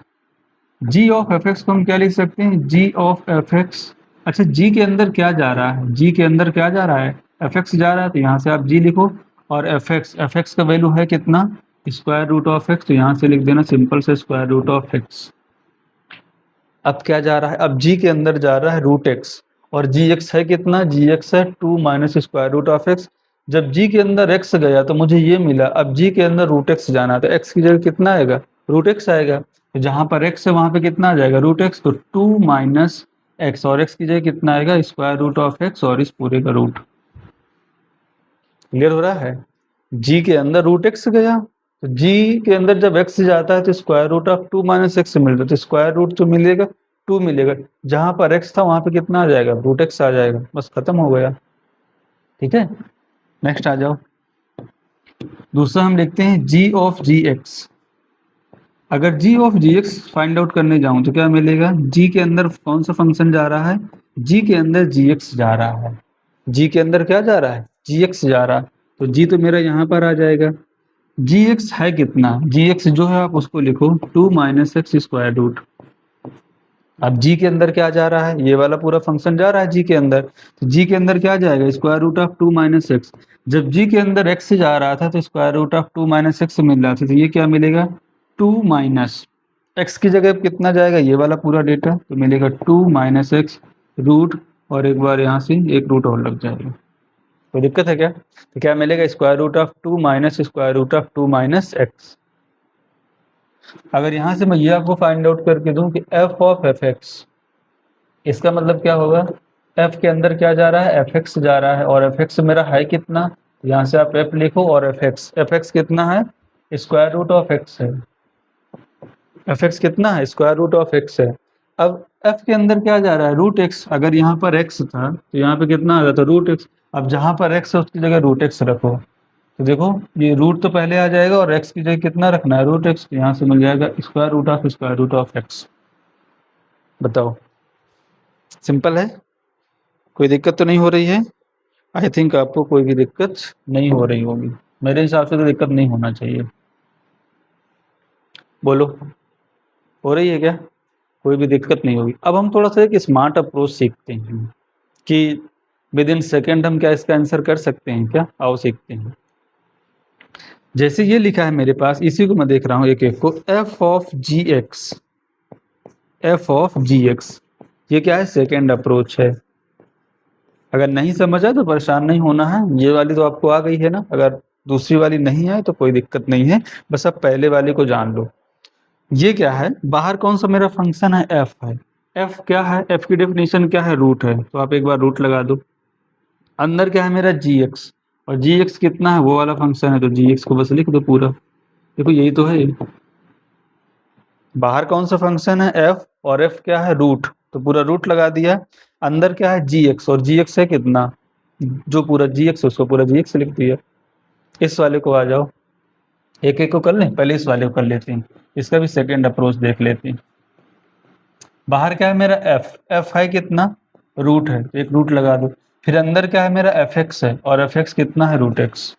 Speaker 1: g of f x को हम क्या लिख सकते हैं, जी ऑफ एफ एक्स। अच्छा, जी के अंदर क्या जा रहा है, जी के अंदर क्या जा रहा है, एफ एक्स जा रहा है, तो यहाँ से आप जी लिखो, और एफ एक्स का वैल्यू है कितना, स्क्वायर रूट ऑफ एक्स, तो यहाँ से लिख देना सिंपल से स्क्वायर रूट ऑफ एक्स। अब क्या जा रहा है, अब जी के अंदर जा रहा है रूट एक्स, और जी एक्स है कितना, जी एक्स है 2 minus square root of x. जब जी के अंदर एक्स गया तो मुझे ये मिला, अब जी के अंदर रूट एक्स जाना, तो एक्स की जगह कितना आएगा, रूट एक्स आएगा, तो जहाँ पर एक्स है वहाँ पे कितना आ जाएगा, रूट एक्स, तो 2 माइनस एक्स, और एक्स की जगह कितना आएगा, स्क्वायर रूट ऑफ एक्स, और इस पूरे का रूट। क्लियर हो रहा है? जी के अंदर रूट एक्स गया, तो जी के अंदर जब एक्स जाता है तो square root of 2 minus x मिलता है, तो स्क्वायर रूट जो मिलेगा 2 मिलेगा, जहां पर एक्स था वहां पे कितना आ जाएगा, रूट एक्स आ जाएगा, बस खत्म हो गया। ठीक है, नेक्स्ट आ जाओ। दूसरा हम लिखते हैं जी ऑफ जी एक्स। अगर g of g x find out करने जाऊं तो क्या मिलेगा, जी के अंदर कौन सा फंक्शन जा रहा है, जी के अंदर जी एक्स जा रहा है, जी के अंदर क्या जा रहा है, जी एक्स जा रहा है, तो जी तो मेरा यहाँ पर आ जाएगा, जी एक्स है कितना, जी एक्स जो है आप उसको लिखो 2 माइनस एक्स स्क्वायर रूट। अब जी के अंदर क्या जा रहा है, ये वाला पूरा फंक्शन जा रहा है जी के अंदर, तो जी के अंदर क्या जाएगा, square root of 2 minus x. जब जी के अंदर एक्स जा रहा था तो square root of 2 minus x मिल रहा था, तो ये क्या मिलेगा, 2 माइनस एक्स की जगह कितना जाएगा, ये वाला पूरा डेटा, तो मिलेगा 2 माइनस एक्स रूट, और एक बार यहाँ से एक रूट और लग जाएगा। कोई दिक्कत है क्या? तो क्या मिलेगा, square root of 2 minus square root of 2 minus x. अगर यहाँ से मैं ये आपको फाइंड आउट करके दूं कि एफ ऑफ एफ एक्स, इसका मतलब क्या होगा, एफ के अंदर क्या जा रहा है, एफ एक्स जा रहा है, और एफ एक्स मेरा है कितना, यहाँ से आप एफ लिखो, और एफ एक्स कितना है, स्क्वायर रूट ऑफ एक्स है, एफ एक्स कितना है, स्क्वायर रूट ऑफ एक्स है। अब एफ के अंदर क्या जा रहा है, रूट एक्स, अगर यहाँ पर एक्स था तो यहाँ पे कितना आ जाता, रूट एक्स। अब जहाँ पर एक्स है उसकी जगह रूट एक्स रखो, तो देखो ये रूट तो पहले आ जाएगा, और एक्स की जगह कितना रखना है, रूट एक्स, तो यहाँ से मिल जाएगा स्क्वायर रूट ऑफ एक्स। बताओ, सिंपल है, कोई दिक्कत तो नहीं हो रही है? आई थिंक आपको कोई भी दिक्कत नहीं हो रही होगी, मेरे हिसाब से तो दिक्कत नहीं होना चाहिए। बोलो, हो रही है क्या? कोई भी दिक्कत नहीं होगी। अब हम थोड़ा सा एक स्मार्ट अप्रोच सीखते हैं कि विद इन सेकेंड हम क्या इसका आंसर कर सकते हैं क्या, आओ सीखते हैं। जैसे ये लिखा है मेरे पास, इसी को मैं देख रहा हूँ एक एक को, f of g x, f of g x, ये क्या है, सेकेंड अप्रोच है। अगर नहीं समझा तो परेशान नहीं होना है, ये वाली तो आपको आ गई है ना, अगर दूसरी वाली नहीं आए तो कोई दिक्कत नहीं है, बस आप पहले वाली को जान लो। ये क्या है, बाहर कौन सा मेरा फंक्शन है, एफ है, एफ क्या है, एफ की डेफिनेशन क्या है, रूट है, तो आप एक बार रूट लगा दो। अंदर क्या है मेरा, जी एक्स, और जी एक्स कितना है, वो वाला फंक्शन है, तो जी एक्स को बस लिख दो पूरा। देखो यही तो है, बाहर कौन सा फंक्शन है, एफ, और एफ क्या है, रूट, तो पूरा रूट लगा दिया। अंदर क्या है, जी एक्स, और जी एक्स है कितना, जो पूरा जी एक्स उसको पूरा जी एक्स लिख दिया। इस वाले को आ जाओ, एक एक को कर लें, पहले इस वाले को कर लेते हैं, इसका भी सेकेंड अप्रोच देख लेते हैं। बाहर क्या है मेरा, एफ, एफ है कितना, रूट है, तो एक रूट लगा दो। फिर अंदर क्या है मेरा, एफ एक्स है, और एफ एक्स कितना है, रूट एक्स।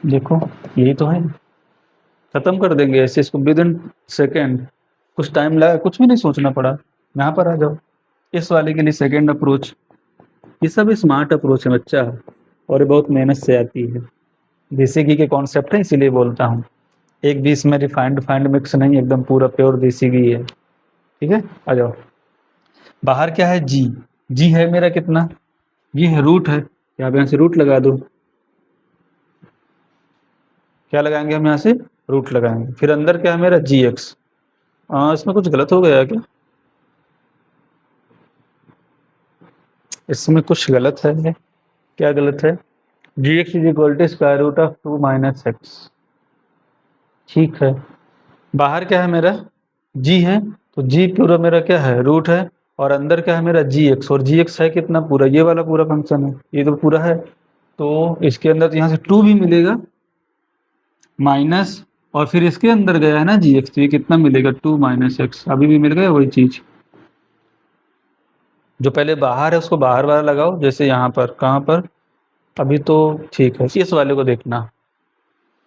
Speaker 1: देखो यही तो है, खत्म कर देंगे ऐसे इसको विद इन सेकेंड, कुछ टाइम लगा, कुछ भी नहीं सोचना पड़ा। यहाँ पर आ जाओ, इस वाले के लिए सेकेंड अप्रोच, ये सब स्मार्ट अप्रोच है बच्चा, और ये बहुत मेहनत से आती है, देसी घी के कॉन्सेप्ट है, इसीलिए बोलता हूँ। एक भी इसमें रिफाइंड फाइंड मिक्स नहीं, एकदम पूरा प्योर देसी घी है। ठीक है, आ जाओ। बाहर क्या है, जी, जी है मेरा कितना, ये है रूट है, आप यहाँ से रूट लगा दो। क्या लगाएंगे हम यहाँ से, रूट लगाएंगे। फिर अंदर क्या है मेरा, जी एक्स, इसमें कुछ गलत हो गया क्या, इसमें कुछ गलत है, क्या गलत है, g x is equal to square root of 2 minus x. ठीक है, बाहर क्या है मेरा, जी है, तो जी पूरा मेरा क्या है, रूट है, और अंदर क्या है मेरा, जी एक्स, और जी एक्स है कितना, पूरा ये वाला पूरा फंक्शन है, ये तो पूरा है, तो इसके अंदर तो यहाँ से 2 भी मिलेगा, माइनस और फिर इसके अंदर गया है ना जी एक्स, तो ये कितना मिलेगा 2 माइनस एक्स, अभी भी मिल गया वही चीज। जो पहले बाहर है उसको बाहर वाला लगाओ, जैसे यहाँ पर, कहाँ पर, अभी तो ठीक है, इस वाले को देखना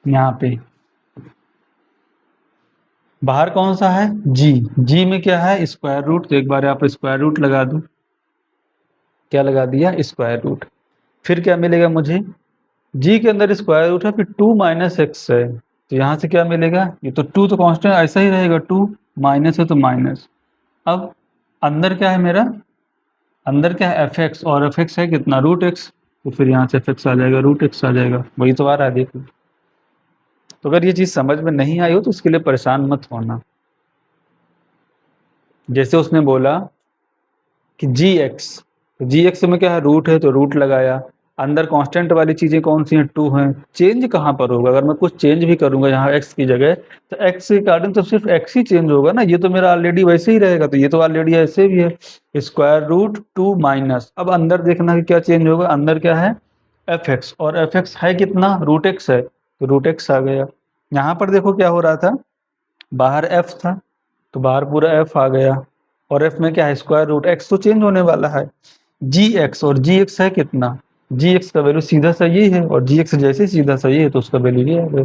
Speaker 1: यहाँ पे बाहर कौन सा है, जी, जी में क्या है स्क्वायर रूट, तो एक बार आप स्क्वायर रूट लगा दो, क्या लगा दिया स्क्वायर रूट। फिर क्या मिलेगा मुझे, जी के अंदर स्क्वायर रूट है, फिर 2 माइनस एक्स है, तो यहाँ से क्या मिलेगा, ये तो 2 तो कांस्टेंट ऐसा ही रहेगा, 2 माइनस है तो माइनस। अब अंदर क्या है मेरा, अंदर क्या है एफ एक्स, और एफ एक्स है कितना रूट एक्स, तो फिर यहाँ से एफ एक्स आ जाएगा, रूट एक्स आ जाएगा, वही तो आ रहा है देखो। तो अगर ये चीज़ समझ में नहीं आई हो तो उसके लिए परेशान मत होना। जैसे उसने बोला कि जी एक्स में क्या है रूट है, तो रूट लगाया, अंदर कांस्टेंट वाली चीज़ें कौन सी हैं, 2 हैं, चेंज कहाँ पर होगा, अगर मैं कुछ चेंज भी करूँगा यहाँ एक्स की जगह, तो एक्स के अकॉर्डिंग तो सिर्फ एक्स ही चेंज होगा ना, ये तो मेरा ऑलरेडी वैसे ही रहेगा, तो ये तो ऑलरेडी ऐसे भी है स्क्वायर रूट 2 माइनस। अब अंदर देखना कि क्या चेंज होगा, अंदर क्या है एफ एक्स, और एफ एक्स है कितना रूट एक्स है, तो रूट एक्स आ गया। यहाँ पर देखो क्या हो रहा था, बाहर एफ था, तो बाहर पूरा एफ आ गया, और एफ में क्या है स्क्वायर रूट, एक्स तो चेंज होने वाला है, जी एक्स, और जी एक्स है कितना, जी एक्स का वैल्यू सीधा सा ये है, और जी एक्स जैसे सीधा सा ये है तो उसका वैल्यू ये आ गया,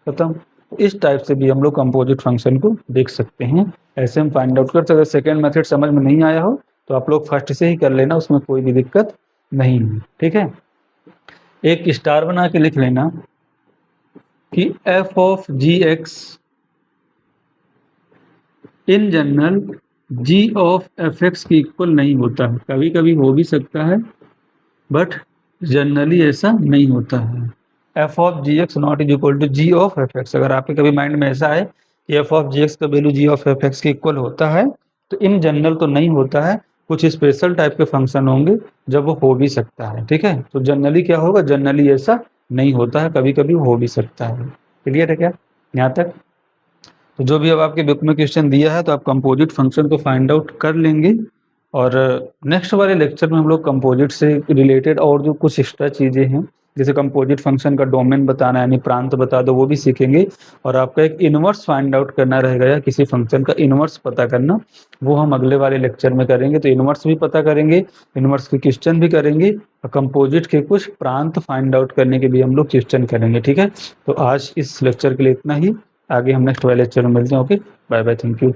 Speaker 1: खत्म। इस टाइप से भी हम लोग कंपोजिट फंक्शन को देख सकते हैं, ऐसे हम फाइंड आउट कर सकते हैं। सेकेंड मेथड समझ में नहीं आया हो तो आप लोग फर्स्ट से ही कर लेना, उसमें कोई भी दिक्कत नहीं है, ठीक है। एक स्टार बना के लिख लेना कि f of g x in general g of f x की इक्वल नहीं होता है, कभी कभी हो भी सकता है बट जनरली ऐसा नहीं होता है। F of g x not is equal to g of f x, अगर आपके कभी माइंड में ऐसा है कि एफ ऑफ जी एक्स का value g of f x के इक्वल होता है, तो इन जनरल तो नहीं होता है, कुछ स्पेशल टाइप के फंक्शन होंगे जब वो हो भी सकता है, ठीक है। तो जनरली क्या होगा, जनरली ऐसा नहीं होता है, कभी कभी हो भी सकता है। क्लियर है क्या यहाँ तक। तो जो भी अब आपके बुक में क्वेश्चन दिया है तो आप कंपोजिट फंक्शन को फाइंड आउट कर लेंगे, और नेक्स्ट वाले लेक्चर में हम लोग कंपोजिट से रिलेटेड और जो कुछ एक्स्ट्रा चीज़ें हैं, जैसे कंपोजिट फंक्शन का डोमेन बताना यानी प्रांत बता दो, वो भी सीखेंगे। और आपका एक इनवर्स फाइंड आउट करना रहेगा या किसी फंक्शन का इनवर्स पता करना, वो हम अगले वाले लेक्चर में करेंगे। तो इनवर्स भी पता करेंगे, इनवर्स के क्वेश्चन भी करेंगे, और कंपोजिट के कुछ प्रांत फाइंड आउट करने के भी हम लोग क्वेश्चन करेंगे, ठीक है। तो आज इस लेक्चर के लिए इतना ही, आगे हम नेक्स्ट वाले लेक्चर में मिलते हैं। Okay, bye bye, thank you.